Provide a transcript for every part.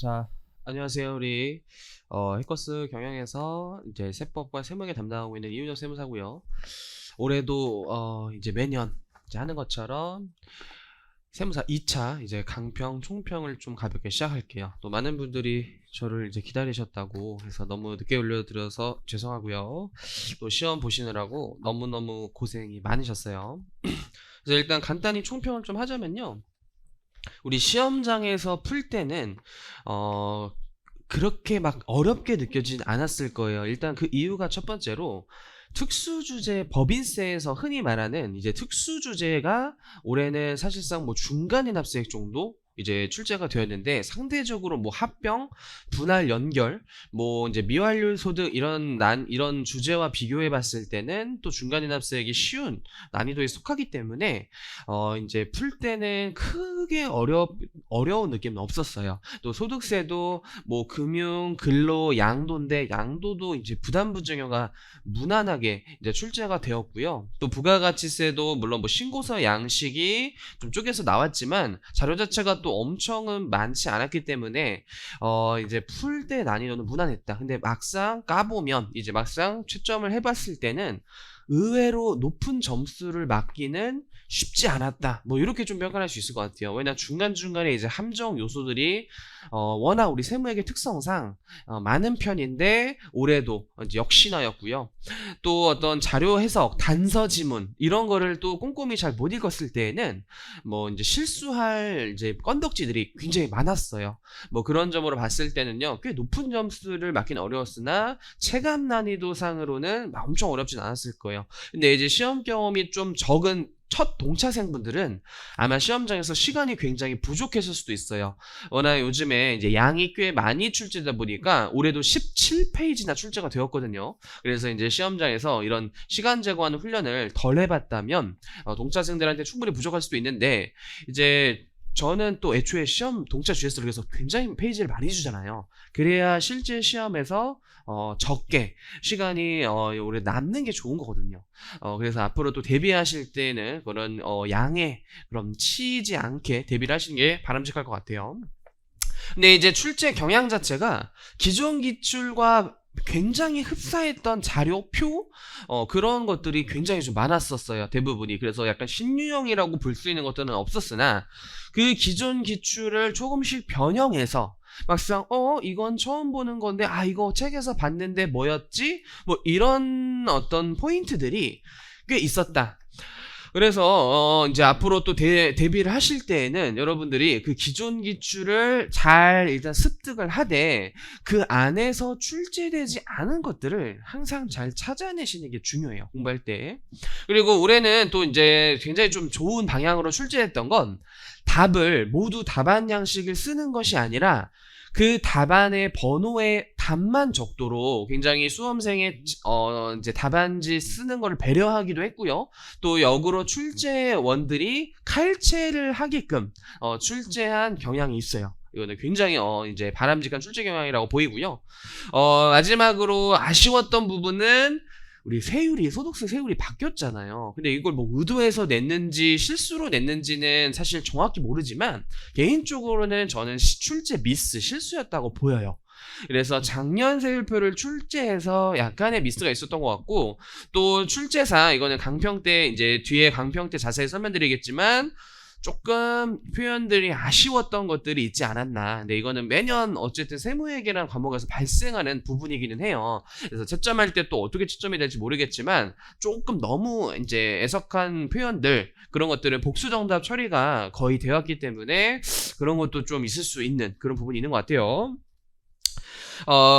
자, 안녕하세요. 우리 해커스 경영에서 이제 세법과 세무에 담당하고 있는 이윤혁 세무사고요. 올해도 이제 매년 이제 하는 것처럼 세무사 2차 이제 강평 총평을 좀 가볍게 시작할게요. 또 많은 분들이 저를 이제 기다리셨다고 해서 너무 늦게 올려드려서 죄송하고요. 또 시험 보시느라고 너무너무 고생이 많으셨어요. 그래서 일단 간단히 총평을 좀 하자면요. 우리 시험장에서 풀 때는 그렇게 막 어렵게 느껴지진 않았을 거예요. 일단 그 이유가 첫 번째로 특수주제 법인세에서 흔히 말하는 이제 특수주제가 올해는 사실상 뭐 중간인합세액 정도 이제 출제가 되었는데, 상대적으로 뭐 합병, 분할 연결, 뭐 이제 미완료 소득 이런 주제와 비교해 봤을 때는 또 중간인합세액이 쉬운 난이도에 속하기 때문에 이제 풀 때는 크게 어려운 느낌은 없었어요. 또 소득세도 뭐 금융, 근로, 양도인데 양도도 이제 부담부증여가 무난하게 이제 출제가 되었고요. 또 부가가치세도 물론 뭐 신고서 양식이 좀 쪼개서 나왔지만 자료 자체가 또 엄청은 많지 않았기 때문에 이제 풀 때 난이도는 무난했다. 근데 막상 까보면 이제 막상 채점을 해봤을 때는 의외로 높은 점수를 맞기는 쉽지 않았다. 뭐 이렇게 좀 평가할 수 있을 것 같아요. 왜냐 중간중간에 이제 함정 요소들이 워낙 우리 세무액의 특성상 많은 편인데 올해도 이제 역시나였고요. 또 어떤 자료 해석, 단서 지문 이런 거를 또 꼼꼼히 잘 못 읽었을 때에는 뭐 이제 실수할 이제 건덕지들이 굉장히 많았어요. 뭐 그런 점으로 봤을 때는요, 꽤 높은 점수를 맞기는 어려웠으나 체감 난이도상으로는 엄청 어렵진 않았을 거예요. 근데 이제 시험 경험이 좀 적은 첫 동차생분들은 아마 시험장에서 시간이 굉장히 부족했을 수도 있어요. 워낙 요즘에 이제 양이 꽤 많이 출제되다 보니까 올해도 17페이지나 출제가 되었거든요. 그래서 이제 시험장에서 이런 시간 제거하는 훈련을 덜 해봤다면 동차생들한테 충분히 부족할 수도 있는데, 이제 저는 또 애초에 시험 동차 GS를 그래서 굉장히 페이지를 많이 주잖아요. 그래야 실제 시험에서 적게 시간이 오래 남는 게 좋은 거거든요. 그래서 앞으로 또 대비하실 때는 그런 양에 그럼 치이지 않게 대비를 하시는 게 바람직할 것 같아요. 근데 이제 출제 경향 자체가 기존 기출과 굉장히 흡사했던 자료표 그런 것들이 굉장히 좀 많았었어요. 대부분이. 그래서 약간 신유형이라고 볼 수 있는 것들은 없었으나 그 기존 기출을 조금씩 변형해서 막상 이건 처음 보는 건데 이거 책에서 봤는데 뭐였지? 뭐 이런 어떤 포인트들이 꽤 있었다. 그래서 이제 앞으로 또 대비를 하실 때에는 여러분들이 그 기존 기출을 잘 일단 습득을 하되 그 안에서 출제되지 않은 것들을 항상 잘 찾아내시는 게 중요해요, 공부할 때. 그리고 올해는 또 이제 굉장히 좀 좋은 방향으로 출제했던 건 답을 모두 답안 양식을 쓰는 것이 아니라 그 답안의 번호의 답만 적도록 굉장히 수험생의 이제 답안지 쓰는 걸 배려하기도 했고요. 또 역으로 출제원들이 칼체를 하게끔 출제한 경향이 있어요. 이거는 굉장히 이제 바람직한 출제 경향이라고 보이고요. 마지막으로 아쉬웠던 부분은 우리 세율이, 소득세 세율이 바뀌었잖아요. 근데 이걸 뭐 의도해서 냈는지 실수로 냈는지는 사실 정확히 모르지만 개인적으로는 저는 출제 미스, 실수였다고 보여요. 그래서 작년 세율표를 출제해서 약간의 미스가 있었던 것 같고, 또 출제사 이거는 강평 때 이제 뒤에 강평 때 자세히 설명드리겠지만 조금 표현들이 아쉬웠던 것들이 있지 않았나. 근데 이거는 매년 어쨌든 세무회계라는 과목에서 발생하는 부분이기는 해요. 그래서 채점할 때 또 어떻게 채점이 될지 모르겠지만 조금 너무 이제 애석한 표현들, 그런 것들은 복수정답 처리가 거의 되었기 때문에 그런 것도 좀 있을 수 있는 그런 부분이 있는 것 같아요.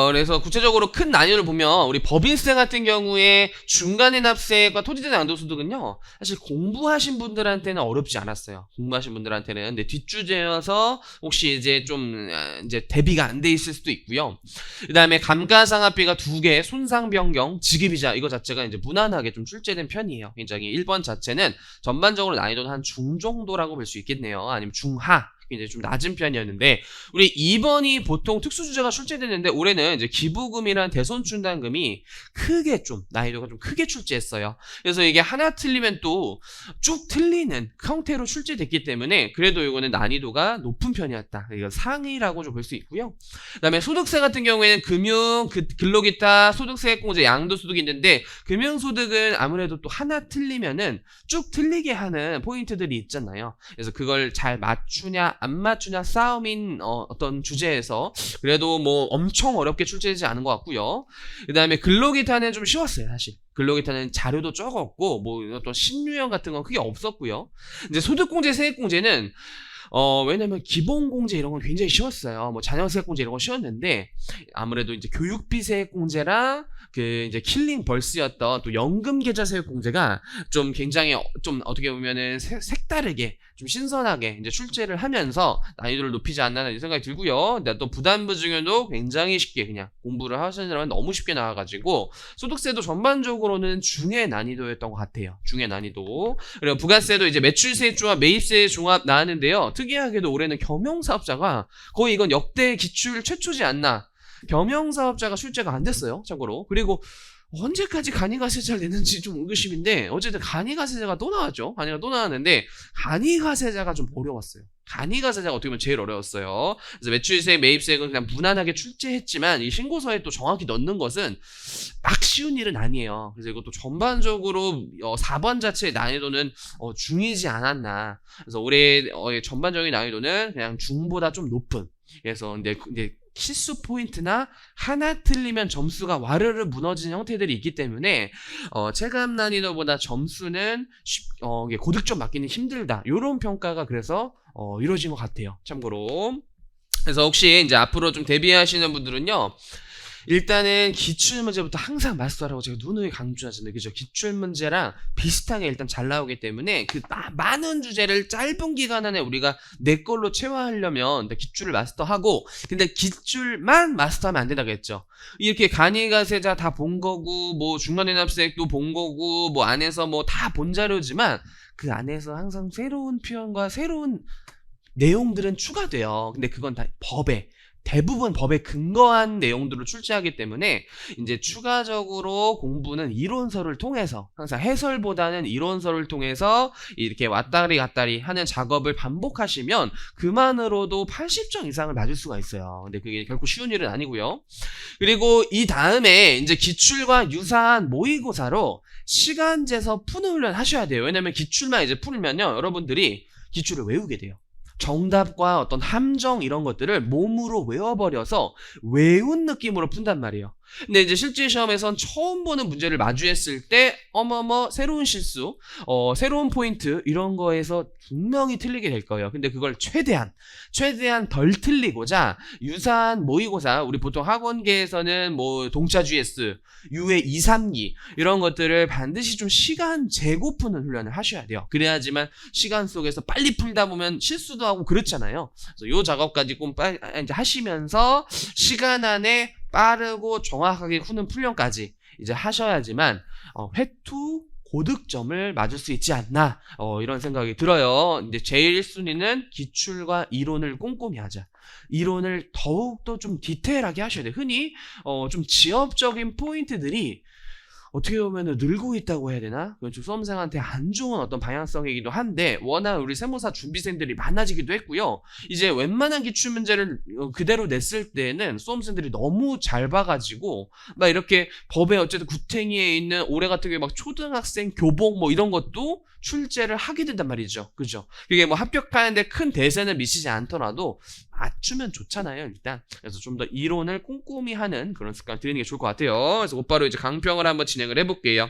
그래서 구체적으로 큰 난이도를 보면 우리 법인세 같은 경우에 중간인합세과 토지대장 양도소득은요, 사실 공부하신 분들한테는 어렵지 않았어요. 공부하신 분들한테는. 근데 뒷주제여서 혹시 이제 좀 이제 대비가 안 돼 있을 수도 있고요. 그 다음에 감가상각비가 2개, 손상변경, 지급이자 이거 자체가 이제 무난하게 좀 출제된 편이에요. 굉장히 1번 자체는 전반적으로 난이도는 한 중 정도라고 볼 수 있겠네요. 아니면 중하. 굉장히 좀 낮은 편이었는데 우리 2번이 보통 특수주제가 출제됐는데 올해는 이제 기부금이란 대손충당금이 크게 좀 난이도가 좀 크게 출제했어요. 그래서 이게 하나 틀리면 또 쭉 틀리는 형태로 출제됐기 때문에 그래도 이거는 난이도가 높은 편이었다. 이거 상위라고 좀 볼 수 있고요. 그다음에 소득세 같은 경우에는 금융, 근로기타, 소득세액공제, 양도소득이 있는데 금융소득은 아무래도 또 하나 틀리면은 쭉 틀리게 하는 포인트들이 있잖아요. 그래서 그걸 잘 맞추냐 안 맞추냐 싸움인 어떤 주제에서 그래도 뭐 엄청 어렵게 출제되지 않은 것 같고요. 그 다음에 근로기타는 좀 쉬웠어요. 사실 근로기타는 자료도 적었고 뭐 어떤 신유형 같은 건 크게 없었고요. 이제 소득공제, 세액공제는 왜냐면 기본공제 이런 건 굉장히 쉬웠어요. 뭐 자녀세액공제 이런 건 쉬웠는데 아무래도 이제 교육비 세액공제랑 그 이제 킬링 벌스였던 또 연금계좌세액공제가 좀 굉장히 좀 어떻게 보면은 색다르게 좀 신선하게 이제 출제를 하면서 난이도를 높이지 않나 생각이 들고요. 근데 또 부담부 중에도 굉장히 쉽게 그냥 공부를 하시느라면 너무 쉽게 나와가지고 소득세도 전반적으로는 중의 난이도였던 것 같아요. 중의 난이도. 그리고 부가세도 이제 매출세 종합, 매입세 종합 나왔는데요. 특이하게도 올해는 겸용사업자가 거의 이건 역대 기출 최초지 않나. 겸용사업자가 출제가 안 됐어요. 참고로. 그리고 언제까지 간이가세제를 내는지 좀 의구심인데 어쨌든 간이가세제가 또 나왔죠. 간이가 또 나왔는데 간이가세제가 좀 어려웠어요. 간이가세제가 어떻게 보면 제일 어려웠어요. 그래서 매출세, 매입세액은 그냥 무난하게 출제했지만 이 신고서에 또 정확히 넣는 것은 막 쉬운 일은 아니에요. 그래서 이것도 전반적으로 4번 자체의 난이도는 중이지 않았나. 그래서 올해 전반적인 난이도는 그냥 중보다 좀 높은. 그래서 근데 실수 포인트나 하나 틀리면 점수가 와르르 무너지는 형태들이 있기 때문에 체감 난이도보다 점수는 고득점 맞기는 힘들다. 이런 평가가 그래서 이루어진 것 같아요. 참고로. 그래서 혹시 이제 앞으로 좀 대비하시는 분들은요. 일단은 기출문제부터 항상 마스터하라고 제가 누누이 강조하잖아요. 그죠? 기출문제랑 비슷하게 일단 잘 나오기 때문에 그 많은 주제를 짧은 기간 안에 우리가 내 걸로 체화하려면 기출을 마스터하고 근데 기출만 마스터하면 안 된다고 했죠. 이렇게 간이가세자 다 본 거고 뭐 중간연합세액도 본 거고 뭐 안에서 뭐 다 본 자료지만 그 안에서 항상 새로운 표현과 새로운 내용들은 추가돼요. 근데 그건 다 대부분 법에 근거한 내용들을 출제하기 때문에 이제 추가적으로 공부는 이론서를 통해서 항상 해설보다는 이론서를 통해서 이렇게 왔다리 갔다리 하는 작업을 반복하시면 그만으로도 80점 이상을 맞을 수가 있어요. 근데 그게 결코 쉬운 일은 아니고요. 그리고 이 다음에 이제 기출과 유사한 모의고사로 시간 재서 푸는 훈련 하셔야 돼요. 왜냐면 기출만 이제 풀면요 여러분들이 기출을 외우게 돼요. 정답과 어떤 함정 이런 것들을 몸으로 외워버려서 외운 느낌으로 푼단 말이에요. 근데 이제 실제 시험에선 처음 보는 문제를 마주했을 때 새로운 실수, 새로운 포인트 이런 거에서 분명히 틀리게 될 거예요. 근데 그걸 최대한 덜 틀리고자 유사한 모의고사, 우리 보통 학원계에서는 뭐 동차 GS, 유해 2, 3기 이런 것들을 반드시 좀 시간 재고 푸는 훈련을 하셔야 돼요. 그래야지만 시간 속에서 빨리 풀다 보면 실수도 하고 그렇잖아요. 그래서 요 작업까지 꼭 이제 하시면서 시간 안에 빠르고 정확하게 푸는 훈련까지 이제 하셔야지만 회투 고득점을 맞을 수 있지 않나 이런 생각이 들어요. 이제 제일 순위는 기출과 이론을 꼼꼼히 하자. 이론을 더욱더 좀 디테일하게 하셔야 돼요. 흔히 좀 지엽적인 포인트들이 어떻게 보면 늘고 있다고 해야 되나? 그건 좀 수험생한테 안 좋은 어떤 방향성이기도 한데 워낙 우리 세무사 준비생들이 많아지기도 했고요. 이제 웬만한 기출문제를 그대로 냈을 때는 수험생들이 너무 잘 봐가지고 막 이렇게 법에 어쨌든 구탱이에 있는 올해 같은 경우에 막 초등학생 교복 뭐 이런 것도 출제를 하게 된단 말이죠. 그죠? 그게 뭐 합격하는데 큰 대세는 미치지 않더라도 맞추면 좋잖아요, 일단. 그래서 좀 더 이론을 꼼꼼히 하는 그런 습관 들이는 게 좋을 것 같아요. 그래서 곧바로 이제 강평을 한번 진행을 해볼게요.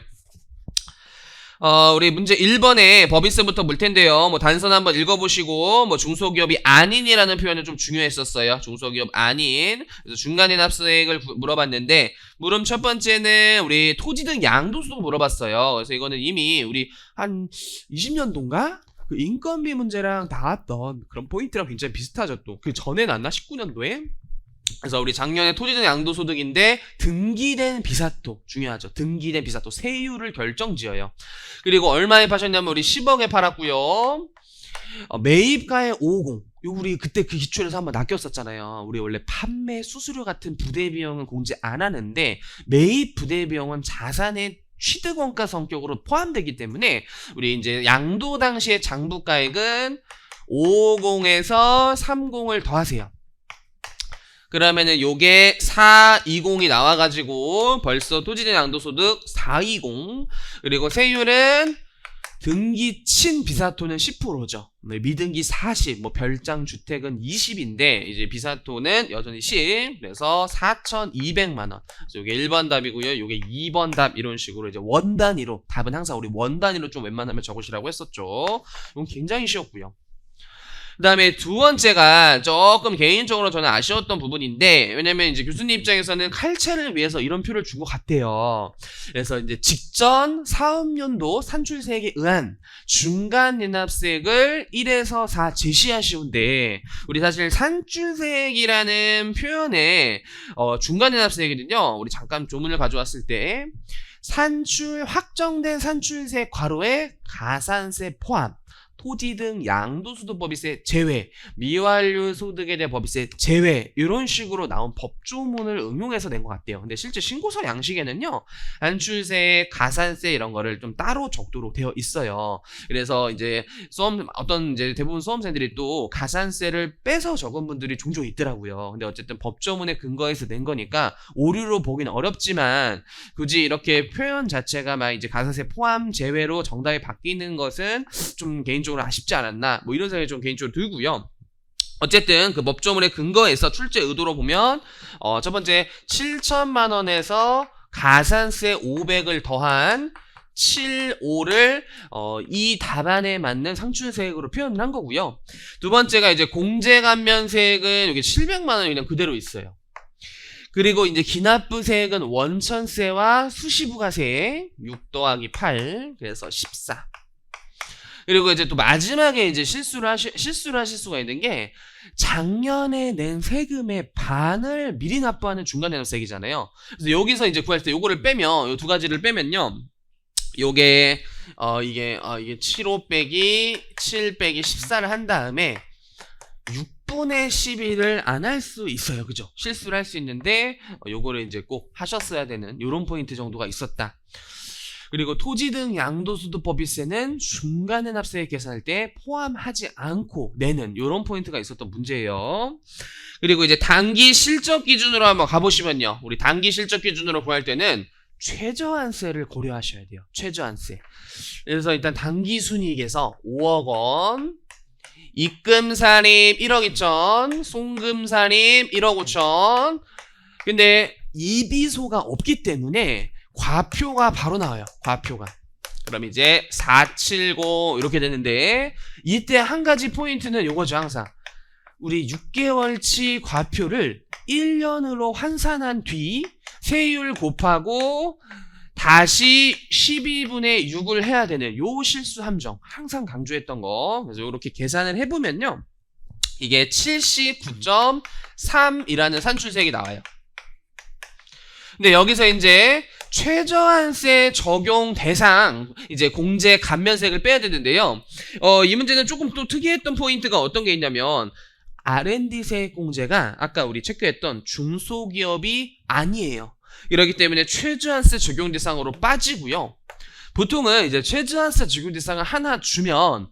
우리 문제 1번에 법인세부터 볼 텐데요. 뭐 단선 한번 읽어보시고, 뭐 중소기업이 아닌이라는 표현은 좀 중요했었어요. 중소기업 아닌. 그래서 중간연합세액을 물어봤는데, 물음 첫 번째는 우리 토지 등 양도소득 물어봤어요. 그래서 이거는 이미 우리 한 20년도인가? 그 인건비 문제랑 나왔던 그런 포인트랑 굉장히 비슷하죠. 또 그 전에 났나? 19년도에. 그래서 우리 작년에 토지등 양도소득인데 등기된 비사토 중요하죠. 등기된 비사토 세율을 결정지어요. 그리고 얼마에 파셨냐면 우리 10억에 팔았고요. 매입가의 550. 요 우리 그때 그 기출에서 한번 낚였었잖아요. 우리 원래 판매 수수료 같은 부대 비용은 공제 안 하는데 매입 부대 비용은 자산의 취득원가 성격으로 포함되기 때문에 우리 이제 양도 당시의 장부가액은 550에서 30을 더하세요. 그러면은 요게 420이 나와가지고 벌써 토지된 양도소득 420. 그리고 세율은 등기 친 비사토는 10%죠. 미등기 40, 뭐 별장 주택은 20인데 이제 비사토는 여전히 10. 그래서 4,200만 원. 그래서 요게 1번 답이고요. 요게 2번 답 이런 식으로 이제 원 단위로 답은 항상 우리 원 단위로 좀 웬만하면 적으시라고 했었죠. 이건 굉장히 쉬웠고요. 그 다음에 두 번째가 조금 개인적으로 저는 아쉬웠던 부분인데, 왜냐면 이제 교수님 입장에서는 칼체를 위해서 이런 표를 준 것 같아요. 그래서 이제 직전 사업연도 산출세액에 의한 중간연합세액을 1에서 4 제시하시온데, 우리 사실 산출세액이라는 표현에 중간연합세액이거든요. 우리 잠깐 조문을 가져왔을 때 확정된 산출세 괄호에 가산세 포함, 토지 등 양도소득법인세 제외, 미완료 소득에 대한 법인세 제외, 이런 식으로 나온 법조문을 응용해서 낸 것 같아요. 근데 실제 신고서 양식에는요, 산출세, 가산세 이런 거를 좀 따로 적도록 되어 있어요. 그래서 이제 이제 대부분 수험생들이 또 가산세를 빼서 적은 분들이 종종 있더라고요. 근데 어쨌든 법조문에 근거해서 낸 거니까 오류로 보기는 어렵지만 굳이 이렇게 표현 자체가 막 이제 가산세 포함 제외로 정답이 바뀌는 것은 좀 개인적으로 아쉽지 않았나, 뭐 이런 생각이 좀 개인적으로 들고요. 어쨌든 그 법조문의 근거에서 출제 의도로 보면 첫 번째 7천만 원에서 가산세 500을 더한 75를 이 답안에 맞는 상출세액으로 표현을 한 거고요. 두 번째가 이제 공제감면세액은 여기 700만 원이 그냥 그대로 있어요. 그리고 이제 기납부세액은 원천세와 수시부가세액 6 더하기 8, 그래서 14. 그리고 이제 또 마지막에 이제 실수를 하실 수가 있는 게, 작년에 낸 세금의 반을 미리 납부하는 중간연합세액이잖아요. 그래서 여기서 이제 구할 때 요거를 빼면, 요 두 가지를 빼면요, 요게 이게 75 빼기 7 빼기 14를 한 다음에 6분의 11을 안 할 수 있어요. 그죠? 실수를 할 수 있는데 요거를 이제 꼭 하셨어야 되는 요런 포인트 정도가 있었다. 그리고 토지 등 양도소득법인세는 중간연합세액 계산할 때 포함하지 않고 내는 이런 포인트가 있었던 문제예요. 그리고 이제 단기 실적 기준으로 한번 가보시면요, 우리 단기 실적 기준으로 구할 때는 최저한세를 고려하셔야 돼요. 최저한세. 그래서 일단 단기 순이익에서 5억 원, 입금살입 1억 2천, 송금살입 1억 5천. 근데 이비소가 없기 때문에 과표가 바로 나와요. 과표가. 그럼 이제 479 이렇게 되는데, 이때 한 가지 포인트는 요거죠. 항상 우리 6개월치 과표를 1년으로 환산한 뒤 세율 곱하고 다시 12분의 6을 해야 되는 요 실수 함정, 항상 강조했던 거. 그래서 이렇게 계산을 해보면요, 이게 79.3이라는 산출세액이 나와요. 근데 여기서 이제 최저한세 적용 대상 이제 공제 감면세액을 빼야 되는데요. 이 문제는 조금 또 특이했던 포인트가 어떤 게 있냐면, R&D세액 공제가 아까 우리 체크했던 중소기업이 아니에요. 이렇기 때문에 최저한세 적용 대상으로 빠지고요. 보통은 이제 최저한세 적용 대상을 하나 주면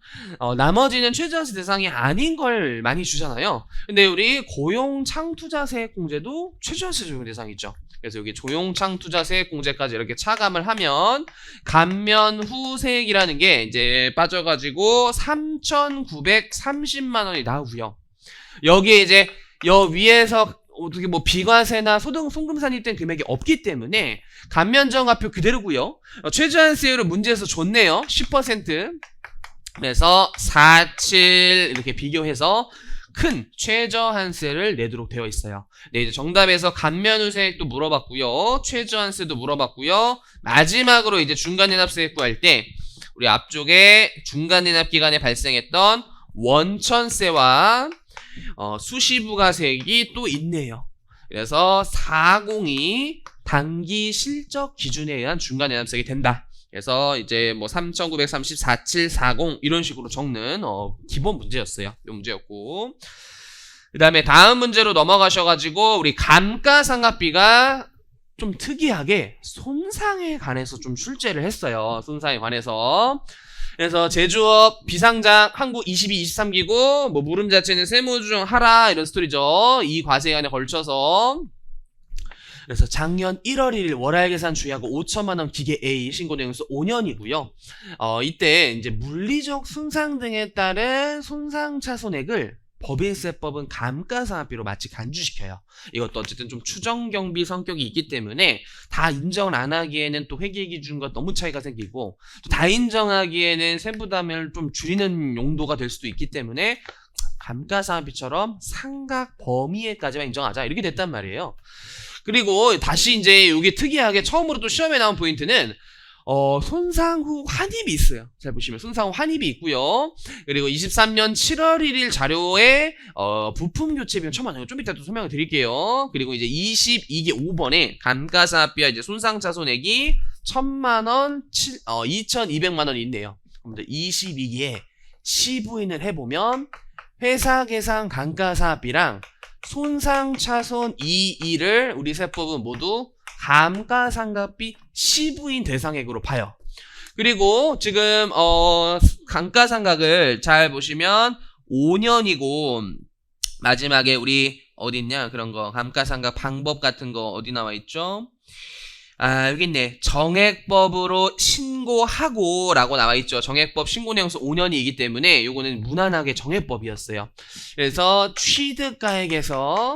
나머지는 최저한세 대상이 아닌 걸 많이 주잖아요. 근데 우리 고용창투자세액 공제도 최저한세 적용 대상이죠. 그래서 여기 조용창투자세액 공제까지 이렇게 차감을 하면 감면 후 세액이라는 게 이제 빠져가지고 3,930만 원이 나오고요. 여기에 이제 위에서 어떻게 뭐 비과세나 송금산입된 금액이 없기 때문에 감면정가표 그대로고요. 최저한세율을 문제에서 줬네요. 10%. 그래서 47 이렇게 비교해서 큰 최저한세를 내도록 되어 있어요. 네, 이제 정답에서 감면후세액도 물어봤고요, 최저한세도 물어봤고요. 마지막으로 이제 중간연합세액 구할 때 우리 앞쪽에 중간연합 기간에 발생했던 원천세와 수시부가세액이 또 있네요. 그래서 402 단기 실적 기준에 의한 중간연합세액이 된다. 그래서 이제 뭐 3930, 4740 이런 식으로 적는 기본 문제였어요. 이 문제였고, 그 다음에 다음 문제로 넘어가셔가지고 우리 감가상각비가 좀 특이하게 손상에 관해서 좀 출제를 했어요. 손상에 관해서. 그래서 제조업 비상장 한국 22, 23기구 뭐 물음 자체는 세무조정 하라 이런 스토리죠. 이 과세기간에 걸쳐서. 그래서 작년 1월 1일 월할 계산 주의하고 5천만원 기계 A 신고 내용수 5년이고요. 이때 이제 물리적 손상 등에 따른 손상차손액을 법인세법은 감가상각비로 마치 간주시켜요. 이것도 어쨌든 좀 추정경비 성격이 있기 때문에 다 인정을 안 하기에는 또 회계기준과 너무 차이가 생기고, 또 다 인정하기에는 세부담을 좀 줄이는 용도가 될 수도 있기 때문에 감가상각비처럼 상각 범위에까지만 인정하자 이렇게 됐단 말이에요. 그리고 다시 이제 이게 특이하게 처음으로 또 시험에 나온 포인트는 손상 후 환입이 있어요. 잘 보시면 손상 후 환입이 있고요. 그리고 23년 7월 1일 자료에 부품 교체 비용 1,000만 원, 좀 이따 또 설명을 드릴게요. 그리고 이제 22개 5번에 감가상각비와 이제 손상차손액이 1,000만 원, 2,200만 원이 있네요. 그럼 22기에 시부인을 해보면 회사 계산 감가상각비랑 손상차손 2를 우리 세법은 모두 감가상각비 시부인 대상액으로 봐요. 그리고 지금 감가상각을 잘 보시면 5년이고 마지막에 우리 어딨냐 그런 거 감가상각 방법 같은 거 어디 나와 있죠? 여기 있네. 정액법으로 신고하고 라고 나와 있죠. 정액법 신고내용수 5년이기 때문에 요거는 무난하게 정액법이었어요. 그래서 취득가액에서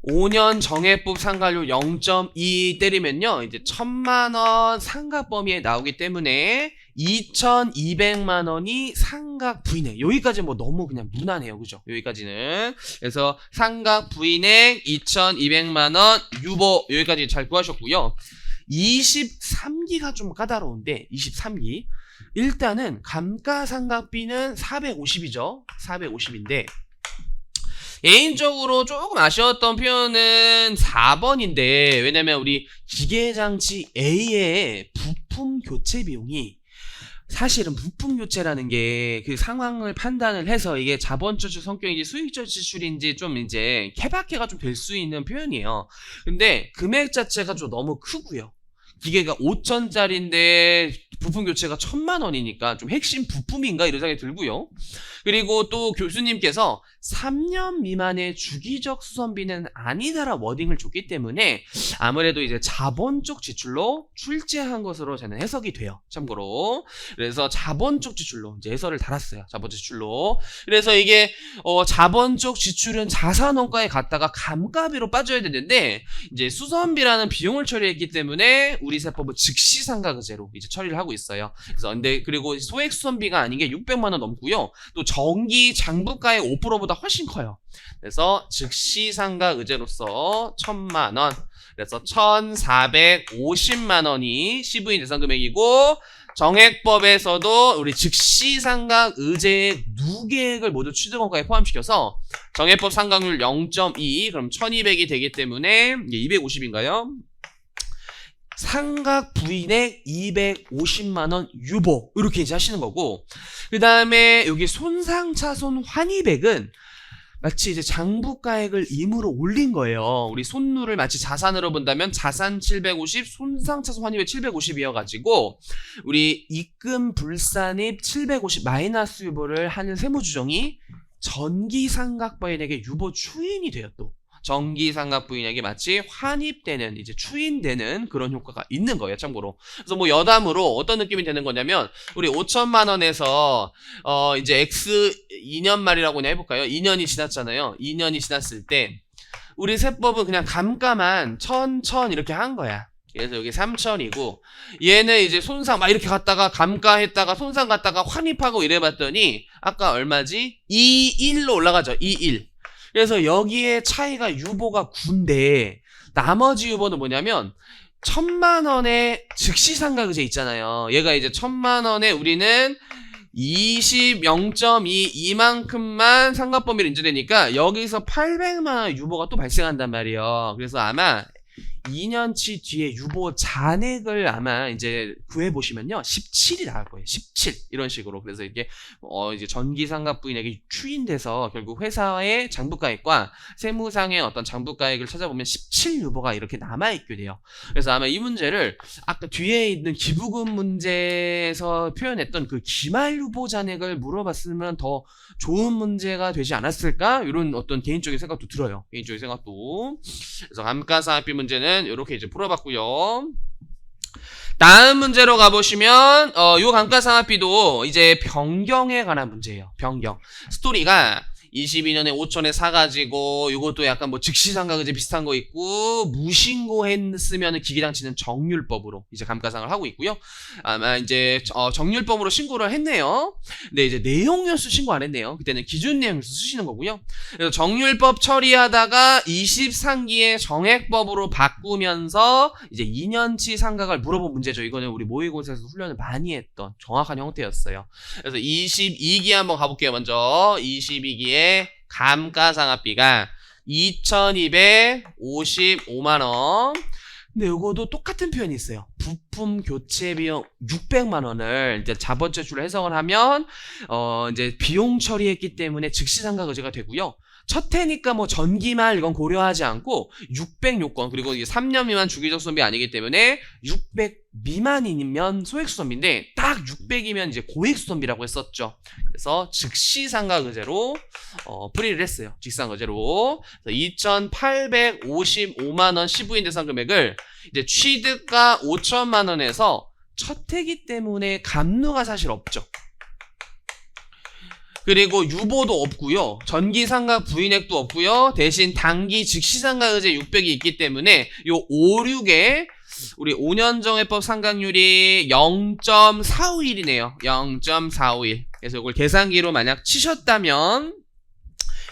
5년 정액법 상각률 0.2 때리면요, 이제 1,000만원 상각 범위에 나오기 때문에 2,200만원이 상각 부인액. 여기까지 뭐 너무 그냥 무난해요. 그죠? 여기까지는. 그래서 상각 부인액 2,200만원 유보 여기까지 잘 구하셨고요. 23기가 좀 까다로운데 23기. 일단은 감가상각비는 450이죠. 450인데 개인적으로 조금 아쉬웠던 표현은 4번인데, 왜냐면 우리 기계장치 A의 부품 교체 비용이 사실은 부품 교체라는 게 그 상황을 판단을 해서 이게 자본조출 성격인지 수익적 지출인지 좀 이제 케바케가 좀 될 수 있는 표현이에요. 근데 금액 자체가 좀 너무 크고요. 기계가 5천짜리인데 부품 교체가 1,000만 원이니까 좀 핵심 부품인가 이런 생각이 들고요. 그리고 또 교수님께서 3년 미만의 주기적 수선비는 아니다라 워딩을 줬기 때문에 아무래도 이제 자본적 지출로 출제한 것으로 저는 해석이 돼요. 참고로. 그래서 자본적 지출로 이제 해설을 달았어요. 자본적 지출로. 그래서 이게 자본적 지출은 자산원가에 갔다가 감가비로 빠져야 되는데 이제 수선비라는 비용을 처리했기 때문에 우리 세법은 즉시 상각의제로 이제 처리를 하고 있어요. 그래서 근데 그리고 소액 수선비가 아닌 게 600만 원 넘고요. 또 정기 장부가의 5%보다 훨씬 커요. 그래서 즉시 상각 의제로서 1,000만 원, 그래서 1,450만 원이 시부인 대상 금액이고, 정액법에서도 우리 즉시 상각 의제의 누계액을 모두 취득원가에 포함시켜서 정액법 상각률 0.2, 그럼 1,200이 되기 때문에 이게 250인가요? 상각 부인액 250만원 유보 이렇게 이제 하시는 거고, 그 다음에 여기 손상차손 환입액은 마치 이제 장부가액을 임으로 올린 거예요. 우리 손누를 마치 자산으로 본다면 자산 750, 손상차손 환입액 750이어가지고 우리 입금 불산입 750 마이너스 유보를 하는 세무주정이 전기상각부인에게 유보 추인이 돼요. 또 정기상각 부인에게 마치 환입되는 이제 추인되는 그런 효과가 있는 거예요. 참고로. 그래서 뭐 여담으로 어떤 느낌이 되는 거냐면 우리 5천만 원에서 이제 X 2년 말이라고 그냥 해볼까요? 2년이 지났잖아요. 2년이 지났을 때 우리 세법은 그냥 감가만 1,000 이렇게 한 거야. 그래서 여기 3,000이고 얘는 이제 손상 막 이렇게 갔다가 감가했다가 손상 갔다가 환입하고 이래봤더니 아까 얼마지? 2.1로 올라가죠. 2.1. 그래서 여기에 차이가 유보가 9인데 나머지 유보는 뭐냐면 1,000만 원의 즉시 상각의제 있잖아요. 얘가 이제 1,000만 원에 우리는 0.2 이만큼만 상각 범위로 인정되니까 여기서 800만 원 유보가 또 발생한단 말이에요. 그래서 아마 2년치 뒤에 유보 잔액을 아마 이제 구해보시면요. 17이 나올 거예요. 17. 이런 식으로. 그래서 이게, 이제 전기상각 부인액이 추인돼서 결국 회사의 장부가액과 세무상의 어떤 장부가액을 찾아보면 17 유보가 이렇게 남아있게 돼요. 그래서 아마 이 문제를 아까 뒤에 있는 기부금 문제에서 표현했던 그 기말 유보 잔액을 물어봤으면 더 좋은 문제가 되지 않았을까? 이런 어떤 개인적인 생각도 들어요. 개인적인 생각도. 그래서 감가상각비 문제는 이렇게 이제 풀어봤고요. 다음 문제로 가보시면 요 감가상각비도 이제 변경에 관한 문제예요. 변경. 스토리가 22년에 5천에 사가지고 이것도 약간 뭐 즉시상각의제 비슷한 거 있고 무신고했으면 기기당치는 정률법으로 이제 감가상을 하고 있고요. 아마 이제 정률법으로 신고를 했네요. 근데 이제 내용연수 신고 안 했네요. 그때는 기준 내용연수 쓰시는 거고요. 그래서 정률법 처리하다가 23기에 정액법으로 바꾸면서 이제 2년치 상각을 물어본 문제죠. 이거는 우리 모의고사에서 훈련을 많이 했던 정확한 형태였어요. 그래서 22기 한번 가볼게요. 먼저 22기에 감가상각비가 2,255만원. 근데 이거도 똑같은 표현이 있어요. 부품 교체 비용 600만원을 이제 자본제출을 해석을 하면, 이제 비용 처리했기 때문에 즉시상각의제가 되고요. 첫 해니까 뭐 전기말 이건 고려하지 않고 600 요건, 그리고 이게 3년 미만 주기적 수선비 아니기 때문에 600 미만이면 소액수선비인데 딱 600이면 이제 고액수선비라고 했었죠. 그래서 즉시상각의제로 풀이를 했어요. 즉시상각의제로 2,855만원 시부인 대상 금액을 이제 취득가 5천만원에서 첫 해기 때문에 감누가 사실 없죠. 그리고 유보도 없고요. 전기상각 부인액도 없고요. 대신 단기 즉시상각의제 600이 있기 때문에 요 5, 6에 우리 5년 정액법 상각률이 0.451이네요. 0.451. 그래서 이걸 계산기로 만약 치셨다면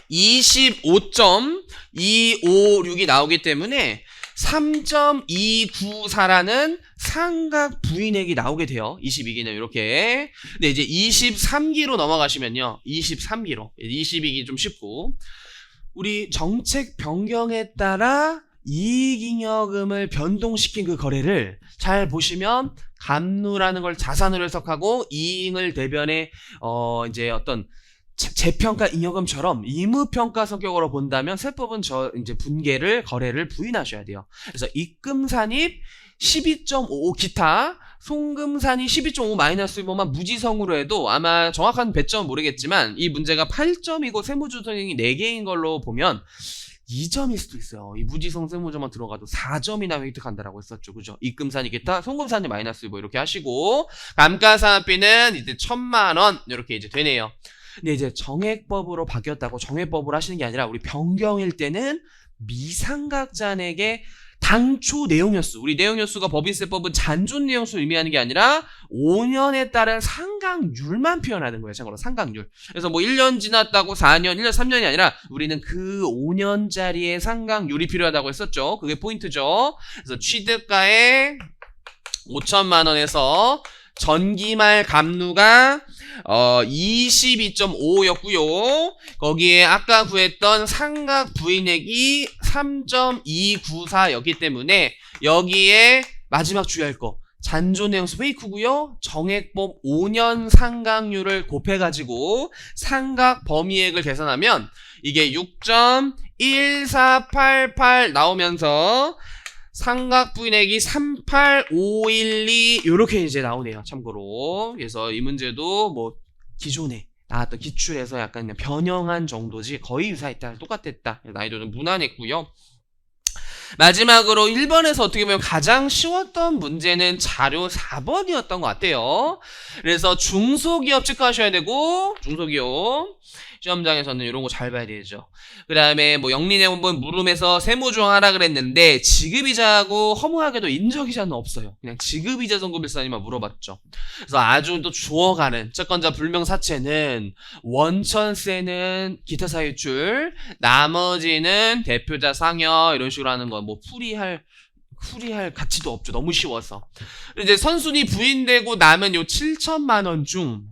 25.256이 나오기 때문에 3.294라는 상각 부인액이 나오게 돼요. 22기는 이렇게. 근데 이제 23기로 넘어가시면요. 23기로. 22기 좀 쉽고. 우리 정책 변경에 따라 이익잉여금을 변동시킨 그 거래를 잘 보시면 감누라는 걸 자산으로 해석하고 이익을 대변해 이제 어떤 재평가 잉여금처럼 의무평가 성격으로 본다면 세법은 이제 분계를 거래를 부인하셔야 돼요. 그래서 입금산입 12.55 기타 송금산이 12.5 마이너스 1만 무지성으로 해도 아마 정확한 배점은 모르겠지만 이 문제가 8점이고 세무조정이 4개인 걸로 보면 2점일 수도 있어요. 이 무지성 세무조만 들어가도 4점이나 획득한다라고 했었죠. 그죠? 입금산이 기타, 송금산이 마이너스 뭐 이렇게 하시고 감가상각비는 이제 1,000만원 이렇게 이제 되네요. 근데 이제 정액법으로 바뀌었다고 정액법으로 하시는 게 아니라 우리 변경일 때는 미상각잔액의 당초 내용연수, 우리 내용연수가 법인세법은 잔존 내용수 의미하는 게 아니라 5년에 따른 상각률만 표현하는 거예요. 참고로 상각률. 그래서 뭐 1년 지났다고 4년, 1년, 3년이 아니라 우리는 그 5년짜리의 상각률이 필요하다고 했었죠. 그게 포인트죠. 그래서 취득가에 5천만원에서 전기말 감누가 22.5였고요. 거기에 아까 구했던 상각 부인액이 3.294였기 때문에 여기에 마지막 주의할 거 잔존내용수 페이크고요. 정액법 5년 상각률을 곱해가지고 상각 범위액을 계산하면 이게 6.1488 나오면서 상각 부인액이 38512 요렇게 이제 나오네요. 참고로. 그래서 이 문제도 뭐 기존에 나왔던 기출에서 약간 그냥 변형한 정도지 거의 유사했다. 똑같았다. 난이도는 무난했고요. 마지막으로 1번에서 어떻게 보면 가장 쉬웠던 문제는 자료 4번이었던 것 같아요. 그래서 중소기업 체크하셔야 되고 중소기업 시험장에서는 이런 거 잘 봐야 되죠. 그 다음에 뭐 영리내용본 물음에서 세무조항하라 그랬는데 지급이자하고 허무하게도 인정이자는 없어요. 그냥 지급이자 선고일사님만 물어봤죠. 그래서 아주 또 주어가는 채권자 불명사채는 원천세는 기타 사유출, 나머지는 대표자 상여 이런 식으로 하는 거 뭐 풀이할 가치도 없죠. 너무 쉬워서. 이제 선순위 부인되고 남은 요 7천만 원 중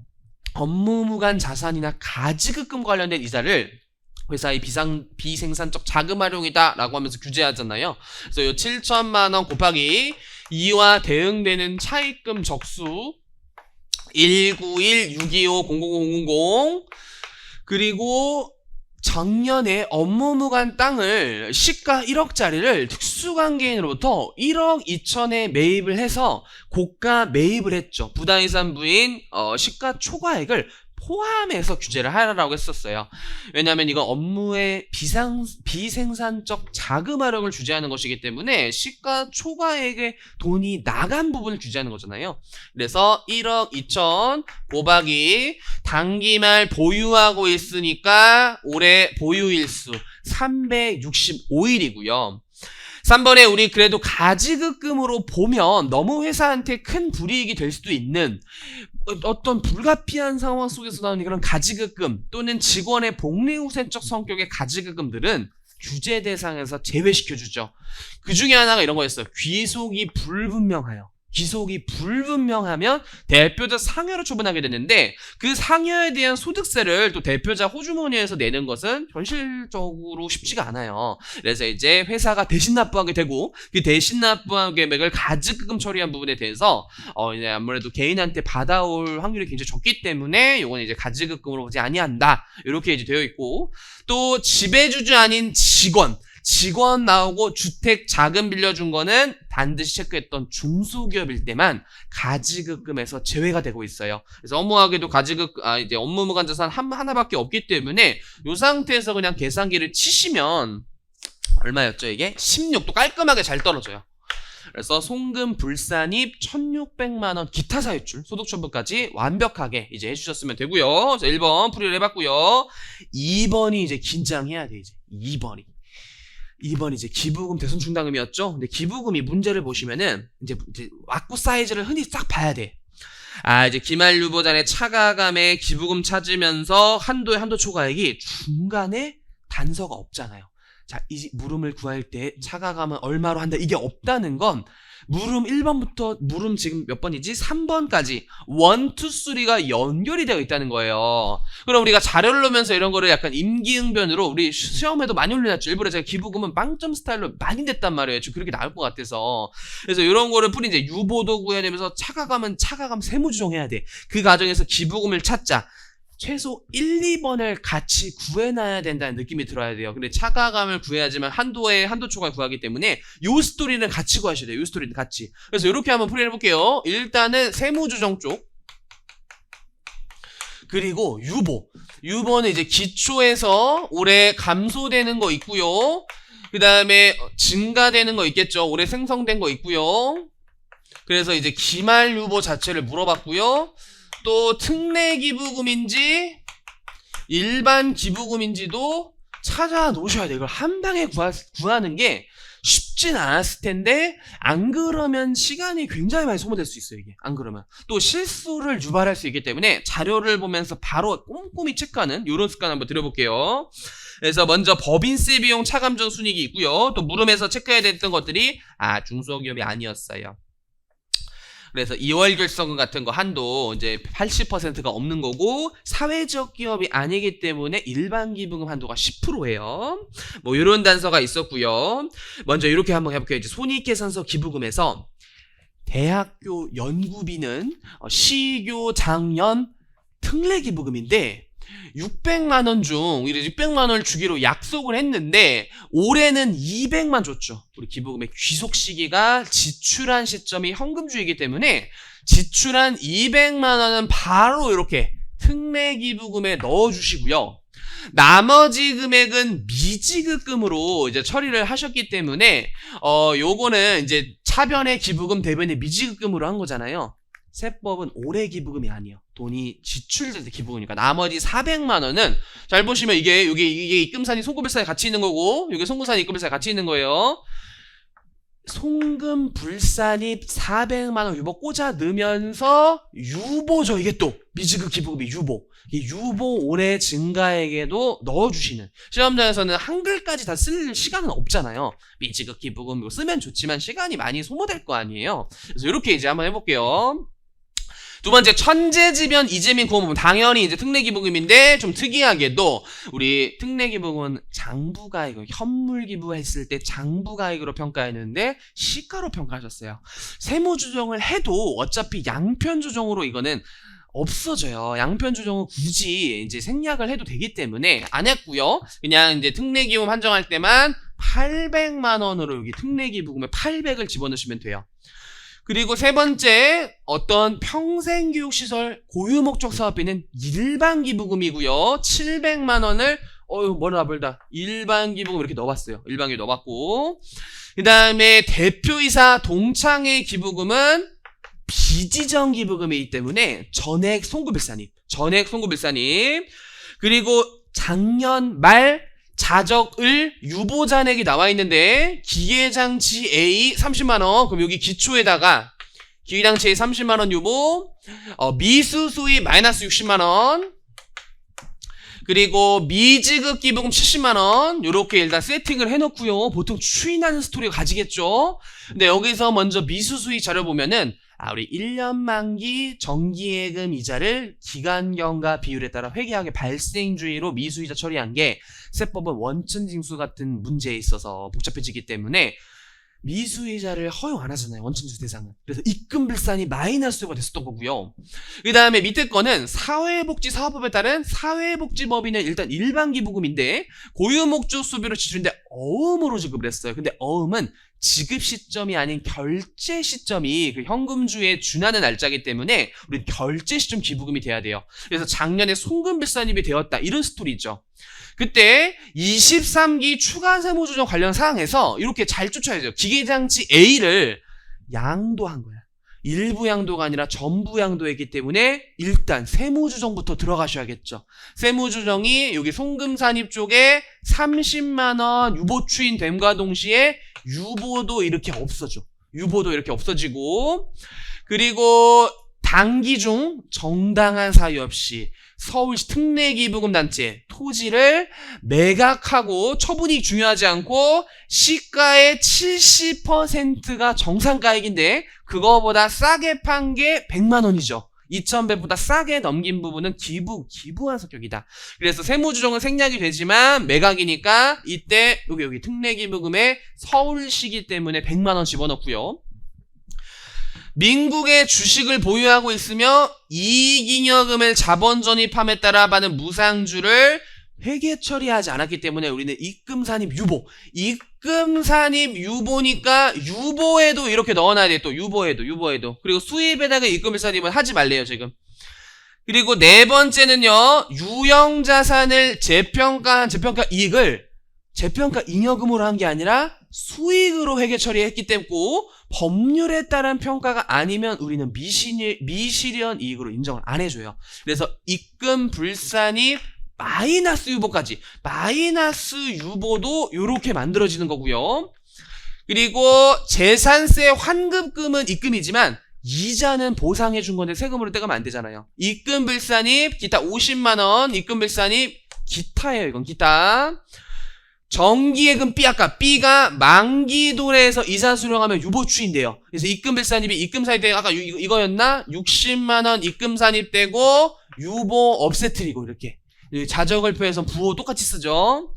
업무무관 자산이나 가지급금 관련된 이자를 회사의 비생산적 자금 활용이다 라고 하면서 규제하잖아요. 그래서 이 7천만원 곱하기 2와 대응되는 차입금 적수 191-625-00000 그리고 작년에 업무무관 땅을 시가 1억짜리를 특수관계인으로부터 1억 2천에 매입을 해서 고가 매입을 했죠. 부당이산부인 시가 초과액을 포함해서 규제를 하라고 했었어요. 왜냐하면 이건 업무의 비생산적 자금 활용을 규제하는 것이기 때문에 시가 초과액의 돈이 나간 부분을 규제하는 거잖아요. 그래서 1억 2천 곱하기 단기말 보유하고 있으니까 올해 보유일수 365일이고요. 3번에 우리 그래도 가지급금으로 보면 너무 회사한테 큰 불이익이 될 수도 있는 어떤 불가피한 상황 속에서 나오는 그런 가지급금 또는 직원의 복리후생적 성격의 가지급금들은 규제 대상에서 제외시켜주죠. 그 중에 하나가 이런 거였어요. 귀속이 불분명하여. 귀속이 불분명하면 대표자 상여로 처분하게 되는데 그 상여에 대한 소득세를 또 대표자 호주머니에서 내는 것은 현실적으로 쉽지가 않아요. 그래서 이제 회사가 대신 납부하게 되고 그 대신 납부한 금액을 가지급금 처리한 부분에 대해서 이제 아무래도 개인한테 받아올 확률이 굉장히 적기 때문에 이건 이제 가지급금으로 보지 아니한다. 이렇게 이제 되어 있고 또 지배주주 아닌 직원 나오고 주택 자금 빌려준 거는 반드시 체크했던 중소기업일 때만 가지급금에서 제외가 되고 있어요. 그래서 업무하게도 이제 업무무관 자산 하나밖에 없기 때문에 이 상태에서 그냥 계산기를 치시면 얼마였죠 이게? 16도 깔끔하게 잘 떨어져요. 그래서 송금 불산입 1,600만원 기타 사유출 소득처분까지 완벽하게 이제 해주셨으면 되고요. 자, 1번 풀이를 해봤고요. 2번이 이제 긴장해야 돼. 이제 2번 이제 기부금 대손 충당금이었죠. 근데 기부금이 문제를 보시면은 이제 왁구 사이즈를 흔히 싹 봐야 돼. 이제 기말 유보잔의 차가감에 기부금 찾으면서 한도 초과액이 중간에 단서가 없잖아요. 자, 이 물음을 구할 때 차가감은 얼마로 한다. 이게 없다는 건 물음 1번부터 물음 지금 몇 번이지? 3번까지 1, 2, 3가 연결이 되어 있다는 거예요. 그럼 우리가 자료를 넣으면서 이런 거를 약간 임기응변으로 우리 시험에도 많이 올려놨죠. 일부러 제가 기부금은 빵점 스타일로 많이 냈단 말이에요. 지금 그렇게 나올 것 같아서. 그래서 이런 거를 풀이 이제 유보도 구해야 되면서 차가감은 차가감 세무조정해야 돼. 그 과정에서 기부금을 찾자. 최소 1, 2번을 같이 구해놔야 된다는 느낌이 들어야 돼요. 근데 차가감을 구해야지만 한도 초과를 구하기 때문에 요 스토리는 같이 구하셔야 돼요. 요 스토리는 같이. 그래서 이렇게 한번 풀이를 해볼게요. 일단은 세무조정 쪽. 그리고 유보는 이제 기초에서 올해 감소되는 거 있고요. 그 다음에 증가되는 거 있겠죠. 올해 생성된 거 있고요. 그래서 이제 기말 유보 자체를 물어봤고요. 또 특례 기부금인지 일반 기부금인지도 찾아 놓으셔야 돼요. 이걸 한 방에 구하는 게 쉽진 않았을 텐데 안 그러면 시간이 굉장히 많이 소모될 수 있어요. 이게 안 그러면 또 실수를 유발할 수 있기 때문에 자료를 보면서 바로 꼼꼼히 체크하는 이런 습관 한번 들여볼게요. 그래서 먼저 법인세 비용 차감전 순이익이 있고요. 또 물음에서 체크해야 됐던 것들이 중소기업이 아니었어요. 그래서 2월 결성금 같은 거 한도 이제 80%가 없는 거고 사회적 기업이 아니기 때문에 일반 기부금 한도가 10%예요. 뭐 이런 단서가 있었고요. 먼저 이렇게 한번 해볼게요. 이제 손익계산서 기부금에서 대학교 연구비는 시교 장년 특례 기부금인데 600만 원 중 600만 원을 주기로 약속을 했는데 올해는 200만 줬죠. 우리 기부금의 귀속 시기가 지출한 시점이 현금주이기 때문에 지출한 200만 원은 바로 이렇게 특례 기부금에 넣어주시고요. 나머지 금액은 미지급금으로 이제 처리를 하셨기 때문에 요거는 이제 차변의 기부금 대변의 미지급금으로 한 거잖아요. 세법은 올해 기부금이 아니에요. 돈이 지출될 때 기부금이니까 나머지 400만 원은 잘 보시면 이게 입금산이 송금불산이 같이 있는 거고 이게 송금산이 입금불산이 같이 있는 거예요. 송금불산이 400만 원 유보 꽂아 넣으면서 유보죠. 이게 또 미지급 기부금이 유보. 이 유보 올해 증가액에도 넣어주시는 시험장에서는 한글까지 다 쓸 시간은 없잖아요. 미지급 기부금 이거 쓰면 좋지만 시간이 많이 소모될 거 아니에요. 그래서 이렇게 이제 한번 해볼게요. 두 번째 천재지변 이재민 고문 당연히 이제 특례기부금인데 좀 특이하게도 우리 특례기부금은 장부가액, 현물기부했을 때 장부가액으로 평가했는데 시가로 평가하셨어요. 세무조정을 해도 어차피 양편조정으로 이거는 없어져요. 양편조정은 굳이 이제 생략을 해도 되기 때문에 안 했고요. 그냥 이제 특례기부금 한정할 때만 800만 원으로 여기 특례기부금에 800을 집어넣으시면 돼요. 그리고 세 번째 어떤 평생교육시설 고유목적 사업비는 일반기부금이고요. 700만 원을 뭐라 불다 일반기부금 이렇게 넣어봤어요. 일반기부금 넣어봤고 그 다음에 대표이사 동창회 기부금은 비지정 기부금이기 때문에 전액 송구빌산입. 그리고 작년 말 자적을 유보잔액이 나와 있는데 기계장치 A 30만원 그럼 여기 기초에다가 기계장치 A 30만원 유보 미수수입 마이너스 60만원 그리고 미지급 기부금 70만원 요렇게 일단 세팅을 해놓고요. 보통 추인하는 스토리가 가지겠죠. 근데 여기서 먼저 미수수입 자료 보면은 우리 1년 만기 정기예금 이자를 기간경과 비율에 따라 회계하게 발생주의로 미수이자 처리한 게 세법은 원천징수 같은 문제에 있어서 복잡해지기 때문에 미수이자를 허용 안 하잖아요. 원천징수 대상은. 그래서 입금불산이 마이너스가 됐었던 거고요. 그 다음에 밑에 거는 사회복지사업법에 따른 사회복지법인은 일단 일반기부금인데 고유목적 수비로 지출인데 어음으로 지급을 했어요. 근데 어음은 지급 시점이 아닌 결제 시점이 그 현금주에 준하는 날짜이기 때문에 우리 결제 시점 기부금이 돼야 돼요. 그래서 작년에 송금빌산입이 되었다 이런 스토리죠. 그때 23기 추가 세무조정 관련 사항에서 이렇게 잘 쫓아야죠. 기계장치 A를 양도한 거야. 일부 양도가 아니라 전부 양도했기 때문에 일단 세무조정부터 들어가셔야겠죠. 세무조정이 여기 송금산입 쪽에 30만원 유보추인됨과 동시에 유보도 이렇게 없어지고 그리고 단기 중 정당한 사유 없이 서울시 특례기부금단체 토지를 매각하고 처분이 중요하지 않고 시가의 70%가 정상가액인데 그거보다 싸게 판 게 100만 원이죠. 2,100보다 싸게 넘긴 부분은 기부한 성격이다. 그래서 세무조정은 생략이 되지만 매각이니까 이때 여기 특례기부금에 서울시기 때문에 100만 원 집어넣고요. 민국의 주식을 보유하고 있으며 이익잉여금을 자본 전입함에 따라 받는 무상주를 회계 처리하지 않았기 때문에 우리는 입금산입 유보니까 유보에도 이렇게 넣어놔야 돼. 또 유보에도 그리고 수입에다가 입금산입은 하지 말래요 지금. 그리고 네 번째는요, 유형자산을 재평가 이익을 재평가 잉여금으로 한 게 아니라 수익으로 회계 처리했기 때문에 법률에 따른 평가가 아니면 우리는 미실현 이익으로 인정을 안 해줘요. 그래서 입금 불산입 마이너스 유보까지 마이너스 유보도 이렇게 만들어지는 거고요. 그리고 재산세 환급금은 입금이지만 이자는 보상해 준 건데 세금으로 떼가면 안 되잖아요. 입금 불산입 기타 50만 원 입금 불산입 기타예요. 이건 기타. 정기예금 B 아까 B가 만기도래에서 이자 수령하면 유보추인돼요. 그래서 입금불산입이 입금산입 아까 이거였나? 60만 원 입금산입되고 유보 없애트리고 이렇게 자적을표에서 부호 똑같이 쓰죠.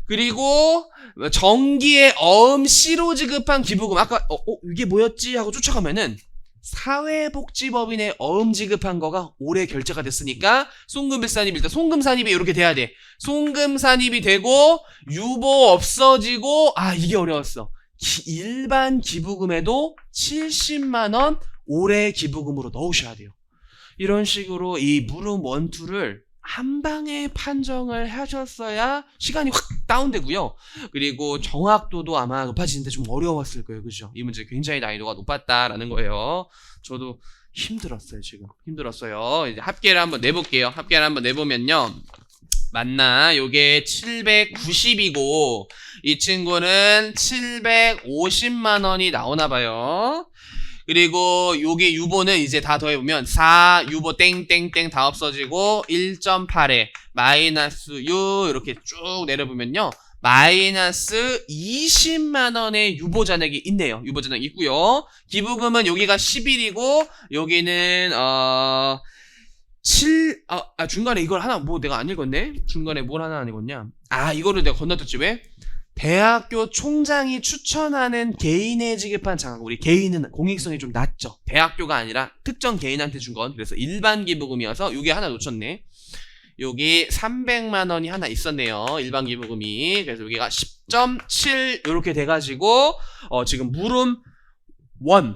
그리고 정기에 어음 C로 지급한 기부금 아까 이게 뭐였지 하고 쫓아가면은 사회복지법인에 어음 지급한 거가 올해 결제가 됐으니까 송금불산입 일단 송금산입이 이렇게 돼야 돼. 송금산입이 되고 유보 없어지고 이게 어려웠어. 일반 기부금에도 70만원 올해 기부금으로 넣으셔야 돼요. 이런 식으로 이 물음 원투를 한 방에 판정을 하셨어야 시간이 확 다운되고요. 그리고 정확도도 아마 높아지는데 좀 어려웠을 거예요. 그죠? 이 문제 굉장히 난이도가 높았다라는 거예요. 저도 힘들었어요. 지금 힘들었어요. 이제 합계를 한번 내볼게요. 합계를 한번 내보면요. 맞나? 요게 790이고 이 친구는 750만 원이 나오나 봐요. 그리고 요게 유보는 이제 다 더해보면 4 유보 땡땡땡 다 없어지고 1.8에 마이너스 U 이렇게 쭉 내려보면요 마이너스 20만 원의 유보잔액이 있네요. 유보잔액 있고요. 기부금은 여기가 11이고 여기는 중간에 이걸 하나 내가 안 읽었네. 중간에 뭘 하나 안 읽었냐? 이거를 내가 건너뛰었지. 왜? 대학교 총장이 추천하는 개인에 지급한 장학. 우리 개인은 공익성이 좀 낮죠. 대학교가 아니라 특정 개인한테 준 건. 그래서 일반 기부금이어서 요게 하나 놓쳤네. 여기 300만 원이 하나 있었네요. 일반 기부금이. 그래서 여기가 10.7 이렇게 돼가지고 지금 물음 1,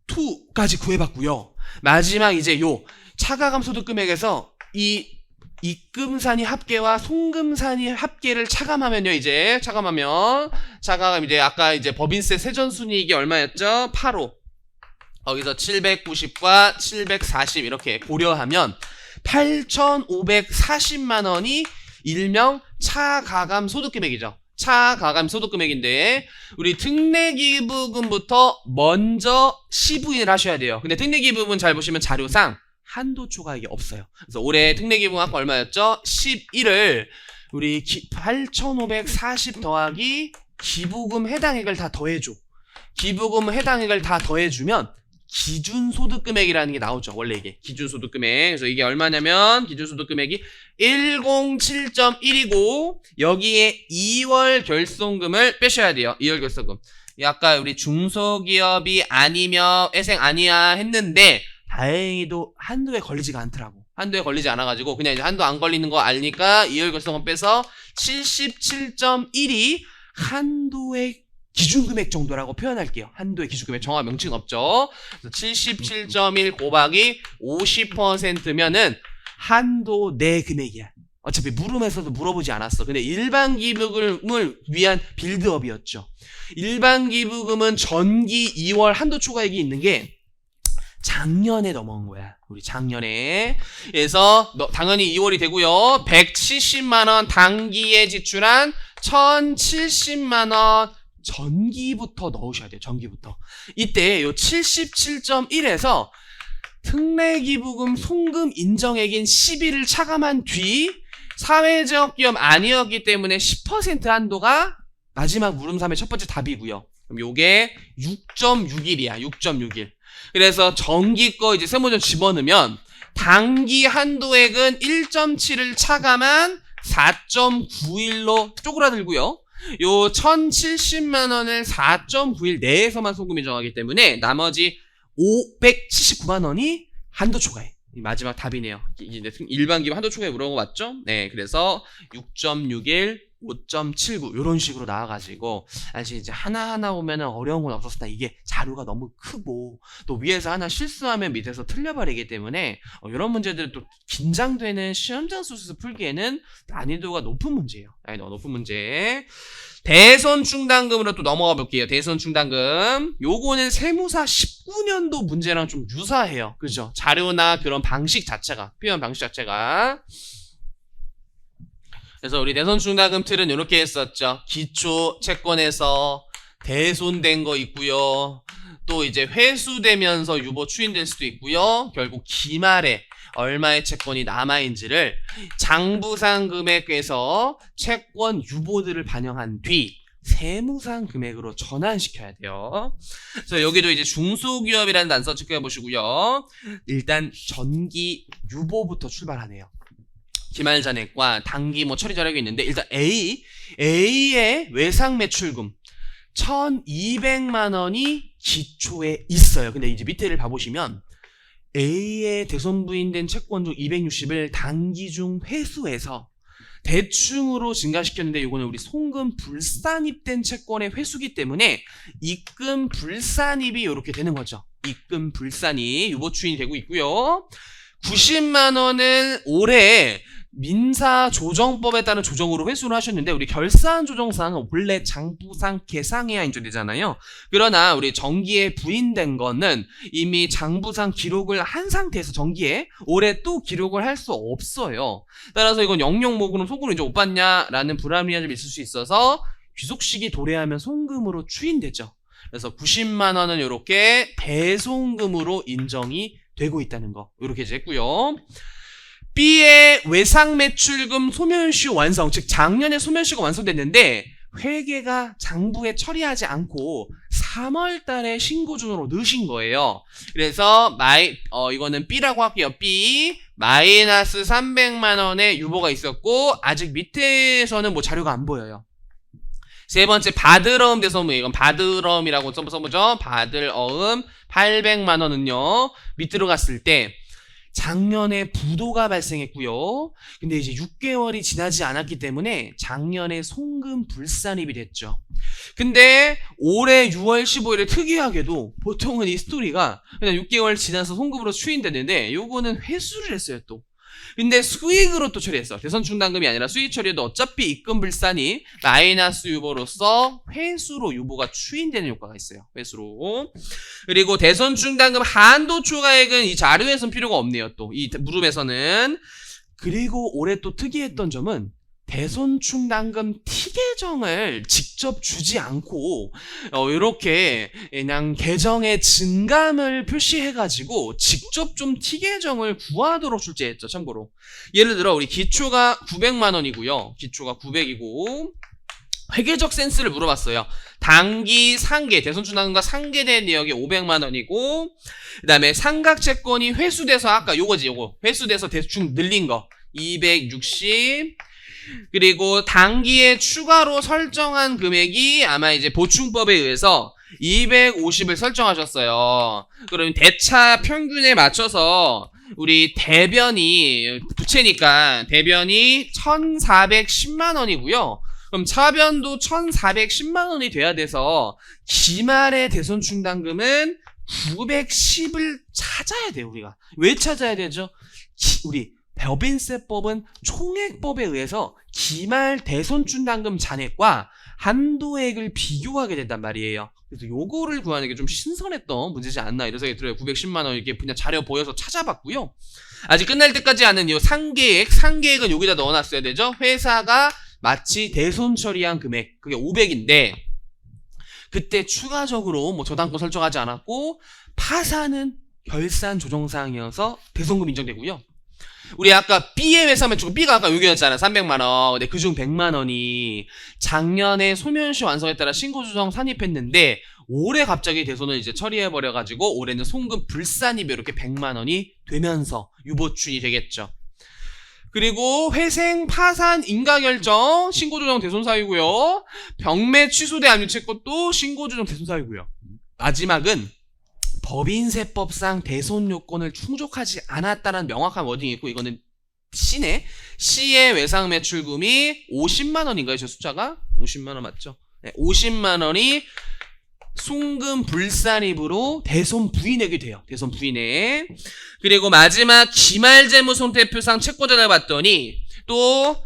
2까지 구해봤고요. 마지막 이제 요 차가감 소득 금액에서 이 입금산이 합계와 송금산이 합계를 차감하면요. 이제 차감하면 이제 아까 이제 법인세 세전순이익이 얼마였죠? 8호. 거기서 790과 740 이렇게 고려하면 8,540만 원이 일명 차가감 소득금액이죠. 차가감 소득금액인데 우리 특례기부금부터 먼저 시부인을 하셔야 돼요. 근데 특례기부금 잘 보시면 자료상 한도 초과액이 없어요. 그래서 올해 특례기부금 아까 얼마였죠? 11을 우리 8,540 더하기 기부금 해당액을 다 더해줘. 기부금 해당액을 다 더해주면 기준소득금액이라는 게 나오죠. 원래 이게 기준소득금액. 그래서 이게 얼마냐면 기준소득금액이 107.1이고 여기에 2월 결손금을 빼셔야 돼요. 2월 결손금. 아까 우리 중소기업이 아니면 회생 아니야 했는데 다행히도 한도에 걸리지가 않더라고. 한도에 걸리지 않아가지고 그냥 이제 한도 안 걸리는 거 알니까 2월 결손금 빼서 77.1이 한도의 기준금액 정도라고 표현할게요. 한도의 기준금액 정확한 명칭 없죠. 그래서 77.1 곱하기 50%면은 한도 내 금액이야. 어차피 물음에서도 물어보지 않았어. 근데 일반 기부금을 위한 빌드업이었죠. 일반 기부금은 전기 2월 한도 초과액이 있는 게 작년에 넘어온 거야. 우리 작년에. 그래서 당연히 2월이 되고요. 170만 원 단기에 지출한 1,070만 원 전기부터 넣으셔야 돼요. 전기부터. 이때 요 77.1에서 특례기부금 송금 인정액인 10일을 차감한 뒤 사회적 기업 아니었기 때문에 10% 한도가 마지막 물음 3의 첫 번째 답이고요. 그럼 요게 6.6일이야. 6.6일. 그래서 전기 거 이제 세모전 집어넣으면 단기 한도액은 1.7을 차감한 4.9일로 쪼그라들고요. 요 1,070만 원을 4.9일 내에서만 송금이 정하기 때문에 나머지 579만 원이 한도 초과액. 마지막 답이네요. 이제 일반 기부 한도 초과액 물어본 거 맞죠? 네, 그래서 6.61, 5.79 이런 식으로 나와가지고 사실 이제 하나하나 오면은 어려운 건 없었으나 이게 자료가 너무 크고 또 위에서 하나 실수하면 밑에서 틀려버리기 때문에 이런 문제들은 또 긴장되는 시험장 수수 풀기에는 난이도가 높은 문제예요. 난이도가 높은 문제. 대손 충당금으로 또 넘어가 볼게요. 대손 충당금. 요거는 세무사 19년도 문제랑 좀 유사해요. 그죠? 자료나 그런 방식 자체가, 표현 방식 자체가. 그래서 우리 대손 충당금 틀은 이렇게 했었죠. 기초 채권에서 대손된 거 있고요. 또 이제 회수되면서 유보 추인될 수도 있고요. 결국 기말에 얼마의 채권이 남아있는지를 장부상 금액에서 채권 유보들을 반영한 뒤 세무상 금액으로 전환시켜야 돼요. 그래서 여기도 이제 중소기업이라는 단서 체크해 보시고요. 일단 전기 유보부터 출발하네요. 기말 잔액과 단기 처리 잔액이 있는데 일단 A의 외상 매출금 1,200만 원이 기초에 있어요. 근데 이제 밑에를 봐보시면 A의 대손부인된 채권 중 260을 단기 중 회수해서 대충으로 증가시켰는데 이거는 우리 송금 불산입된 채권의 회수기 때문에 입금 불산입이 이렇게 되는 거죠. 입금 불산입 유보추인이 되고 있고요. 90만 원은 올해 민사조정법에 따른 조정으로 회수를 하셨는데 우리 결산조정상은 원래 장부상 계상해야 인정되잖아요. 그러나 우리 정기에 부인된 거는 이미 장부상 기록을 한 상태에서 정기에 올해 또 기록을 할 수 없어요. 따라서 이건 영영뭐 그럼 송금을 이제 못 받냐라는 불합리함이 좀 있을 수 있어서 귀속시기 도래하면 송금으로 추인되죠. 그래서 90만 원은 이렇게 대송금으로 인정이 되고 있다는 거 이렇게 이제 했고요. B의 외상 매출금 소멸시효 완성, 즉 작년에 소멸시효가 완성됐는데 회계가 장부에 처리하지 않고 3월 달에 신고준으로 넣으신 거예요. 그래서 이거는 B라고 할게요. B 마이너스 300만 원의 유보가 있었고 아직 밑에서는 뭐 자료가 안 보여요. 세 번째 받을 어음 대소무, 이건 받을 어음이라고 써보죠. 받을 어음 800만 원은요 밑으로 갔을 때 작년에 부도가 발생했고요. 근데 이제 6개월이 지나지 않았기 때문에 작년에 송금 불산입이 됐죠. 근데 올해 6월 15일에 특이하게도 보통은 이 스토리가 그냥 6개월 지나서 송금으로 추인됐는데 요거는 회수를 했어요 또. 근데 수익으로 또 처리했어. 대선충당금이 아니라 수익 처리해도 어차피 입금 불산이 마이너스 유보로서 회수로 유보가 추인되는 효과가 있어요. 회수로. 그리고 대선충당금 한도 초과액은 이 자료에선 필요가 없네요. 또 이 무릎에서는. 그리고 올해 또 특이했던 점은 대손충당금 T계정을 직접 주지 않고 이렇게 그냥 계정의 증감을 표시해가지고 직접 좀 T계정을 구하도록 출제했죠. 참고로 예를 들어 우리 기초가 900만 원이고요. 기초가 900이고 회계적 센스를 물어봤어요. 단기 상계, 대손충당금과 상계된 내역이 500만 원이고 그 다음에 상각채권이 회수돼서 아까 요거지 요거 회수돼서 대충 늘린 거 260 그리고 단기에 추가로 설정한 금액이 아마 이제 보충법에 의해서 250을 설정하셨어요. 그럼 대차 평균에 맞춰서 우리 대변이 부채니까 대변이 1410만 원이고요. 그럼 차변도 1410만 원이 돼야 돼서 기말의 대손충당금은 910을 찾아야 돼요. 우리가 왜 찾아야 되죠? 우리 법인세법은 총액법에 의해서 기말 대손충당금 잔액과 한도액을 비교하게 된단 말이에요. 그래서 요거를 구하는 게 좀 신선했던 문제지 않나 이런 생각이 들어요. 910만 원 이렇게 그냥 자료 보여서 찾아봤고요. 아직 끝날 때까지 하는 이 상계액은 여기다 넣어놨어야 되죠. 회사가 마치 대손 처리한 금액 그게 500인데 그때 추가적으로 뭐 저당권 설정하지 않았고 파산은 결산 조정사항이어서 대손금 인정되고요. 우리 아까 B의 회사 매출, B가 아까 여기였잖아 300만 원. 근데 그중 100만 원이 작년에 소멸시 완성에 따라 신고조정 산입했는데 올해 갑자기 대손을 이제 처리해버려가지고 올해는 송금 불산입이 이렇게 100만 원이 되면서 유보춘이 되겠죠. 그리고 회생, 파산, 인가결정, 신고조정 대손사유고요. 병매 취소대 압류채권도 신고조정 대손사유고요. 마지막은 법인세법상 대손 요건을 충족하지 않았다는 명확한 워딩이 있고 이거는 C네. C의 외상 매출금이 50만 원인가요? 저 숫자가? 50만 원 맞죠? 네, 50만 원이 송금 불산입으로 대손 부인액이 돼요. 대손 부인액. 그리고 마지막 기말재무손태표상 채권자를 봤더니 또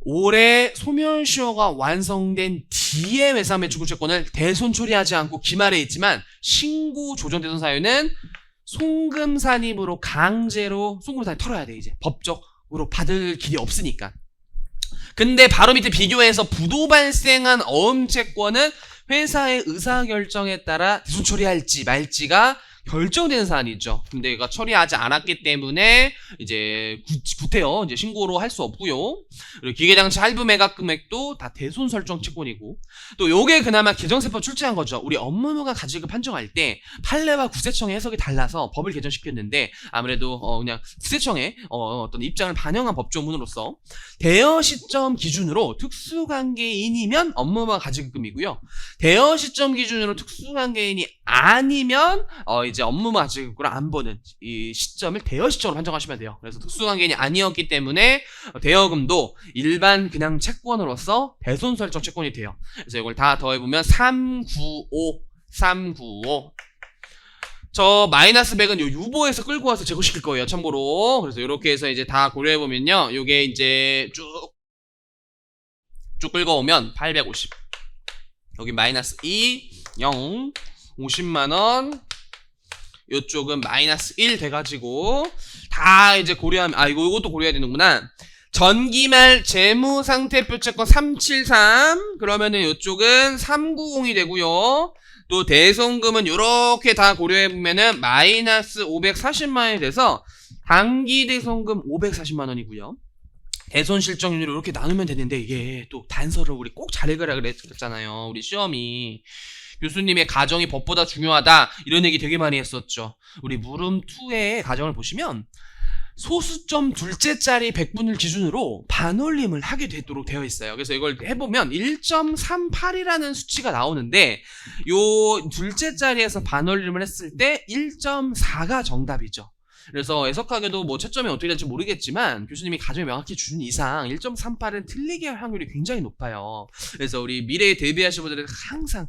올해 소멸시효가 완성된 D의 외상 매출금 채권을 대손 처리하지 않고 기말에 있지만 신고 조정 대손 사유는 송금 산입으로 강제로 송금 산입 털어야 돼. 이제 법적으로 받을 길이 없으니까. 근데 바로 밑에 비교해서 부도 발생한 어음 채권은 회사의 의사결정에 따라 대손 처리할지 말지가 결정되는 사안이죠. 근데 얘가 처리하지 않았기 때문에 이제 구태여 이제 신고로 할 수 없고요. 그리고 기계장치 할부 매각 금액도 다 대손 설정 채권이고 또 요게 그나마 개정세법 출제한 거죠. 우리 업무무가 가지급 판정할 때 판례와 구세청의 해석이 달라서 법을 개정시켰는데 아무래도 그냥 구세청의 어떤 입장을 반영한 법조문으로서 대여 시점 기준으로 특수관계인이면 업무무가 가지급금이고요. 대여 시점 기준으로 특수관계인이 아니면 이제 업무무 가지급금을 안 보는 이 시점을 대여 시점으로 판정하시면 돼요. 그래서 특수관계인이 아니었기 때문에 대여금도 일반 그냥 채권으로서 대손 설정 채권이 돼요. 그래서 이걸 다 더해보면 395. 저 마이너스 100은 요 유보에서 끌고 와서 제거시킬 거예요. 참고로. 그래서 이렇게 해서 이제 다 고려해보면요. 요게 이제 쭉 끌고 오면 850. 여기 마이너스 2, 0, 50만원. 요쪽은 마이너스 1 돼가지고 다 이제 고려하면 이것도 고려해야 되는구나. 전기말 재무상태표채권 373 그러면은 요쪽은 390이 되고요. 또 대손금은 요렇게 다 고려해보면은 마이너스 540만원이 돼서 단기 대손금 540만 원이고요. 대손 실적률을 이렇게 나누면 되는데 이게 또 단서를 우리 꼭 잘 읽으라 그랬잖아요. 우리 시험이 교수님의 가정이 법보다 중요하다 이런 얘기 되게 많이 했었죠. 우리 물음2의 가정을 보시면 소수점 둘째 자리 백분을 기준으로 반올림을 하게 되도록 되어 있어요. 그래서 이걸 해보면 1.38이라는 수치가 나오는데 요 둘째 자리에서 반올림을 했을 때 1.4가 정답이죠. 그래서 해석하게도 뭐 채점이 어떻게 될지 모르겠지만 교수님이 가정이 명확히 주는 이상 1.38은 틀리게 할 확률이 굉장히 높아요. 그래서 우리 미래에 대비하시는 분들은 항상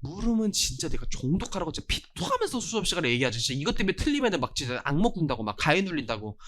물음은 진짜 내가 종독하라고 진짜 피토하면서 수업 시간에 얘기하지. 진짜 이것 때문에 틀리면은 막 진짜 악몽 꾼다고 막 가해 눌린다고.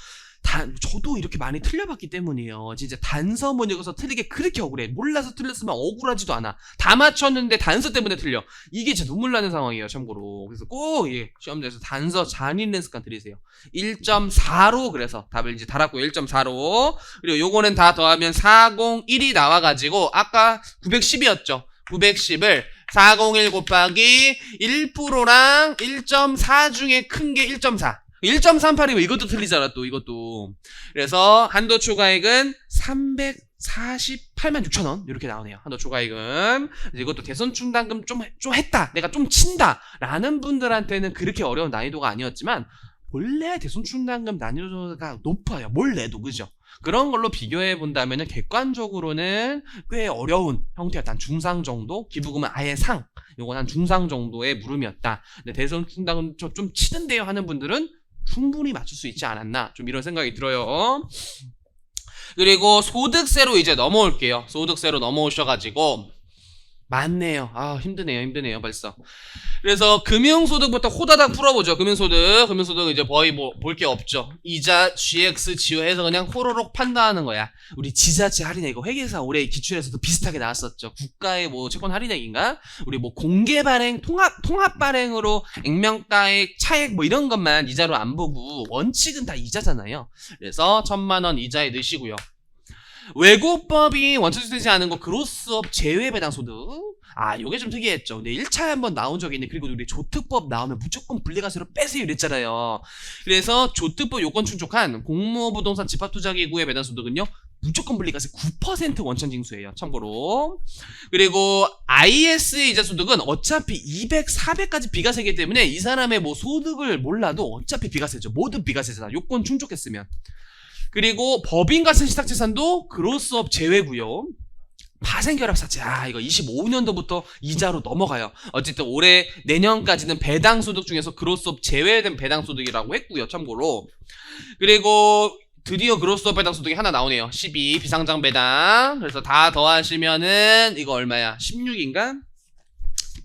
저도 이렇게 많이 틀려봤기 때문이에요. 진짜 단서 문역에서 틀리게 그렇게 억울해. 몰라서 틀렸으면 억울하지도 않아. 다 맞췄는데 단서 때문에 틀려. 이게 진짜 눈물 나는 상황이에요, 참고로. 그래서 꼭 시험장에서 단서 잘 읽는 습관 들이세요. 1.4로 그래서 답을 이제 달았고 1.4로. 그리고 요거는 다 더하면 401이 나와가지고 아까 910이었죠. 910을 401 곱하기 1%랑 1.4 중에 큰 게 1.4. 1.38이면 이것도 틀리잖아, 또, 이것도. 그래서 한도 추가액은 348만 6천 원. 이렇게 나오네요. 한도 추가액은. 이것도 대손 충당금 좀 했다. 내가 좀 친다. 라는 분들한테는 그렇게 어려운 난이도가 아니었지만, 원래 대손 충당금 난이도가 높아요. 뭘 내도, 그죠? 그런 걸로 비교해 본다면은 객관적으로는 꽤 어려운 형태였다. 한 중상 정도? 기부금은 아예 상. 요건 한 중상 정도의 물음이었다. 근데 대손 충당금 좀 치는데요 하는 분들은 충분히 맞출 수 있지 않았나, 좀 이런 생각이 들어요. 그리고 소득세로 이제 넘어올게요. 소득세로 넘어오셔가지고 맞네요. 힘드네요 벌써. 그래서 금융소득부터 호다닥 풀어보죠. 금융소득 이제 거의 뭐 볼 게 없죠. 이자, GX, 지효해서 그냥 호로록 판단하는 거야. 우리 지자체 할인액, 이거 회계사 올해 기출에서도 비슷하게 나왔었죠. 국가의 뭐 채권 할인액인가? 우리 뭐 공개 발행, 통합 발행으로 액면가액, 차액 뭐 이런 것만 이자로 안 보고 원칙은 다 이자잖아요. 그래서 1,000만 원 이자에 넣으시고요. 외국법이 원천되지 않은 거 그로스업 제외 배당 소득. 요게 좀 특이했죠. 근데 1차에 한번 나온 적이 있는데, 그리고 우리 조특법 나오면 무조건 분리과세로 빼세요 이랬잖아요. 그래서 조특법 요건 충족한 공무부동산 집합투자기구의 배당 소득은요 무조건 분리과세 9% 원천징수예요. 참고로. 그리고 IS 이자 소득은 어차피 200, 400까지 비과세이기 때문에 이 사람의 뭐 소득을 몰라도 어차피 비과세죠. 모두 비과세잖아. 요건 충족했으면. 그리고 법인과세 시탁재산도 그로스업 제외고요. 파생결합사채, 이거 25년도부터 이자로 넘어가요. 어쨌든 올해 내년까지는 배당소득 중에서 그로스업 제외된 배당소득이라고 했고요. 참고로. 그리고 드디어 그로스업 배당소득이 하나 나오네요. 12 비상장 배당. 그래서 다 더하시면은 이거 얼마야? 16인가?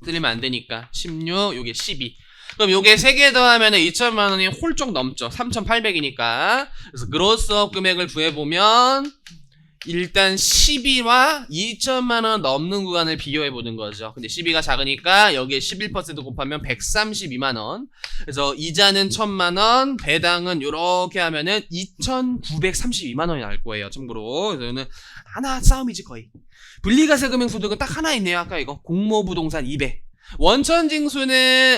틀리면 안 되니까 16, 요게 12. 그럼 요게 3개 더하면은 2천만 원이 홀쩍 넘죠. 3,800이니까. 그래서 그로스업 금액을 구해보면 일단 12와 2천만 원 넘는 구간을 비교해보는 거죠. 근데 12가 작으니까 여기에 11% 곱하면 132만 원. 그래서 이자는 1,000만 원, 배당은 요렇게 하면은 2,932만 원이 나올 거예요. 참고로. 그래서 이거는 하나 싸움이지 거의. 분리과세 금융소득은 딱 하나 있네요. 아까 이거 공모부동산 200. 원천징수는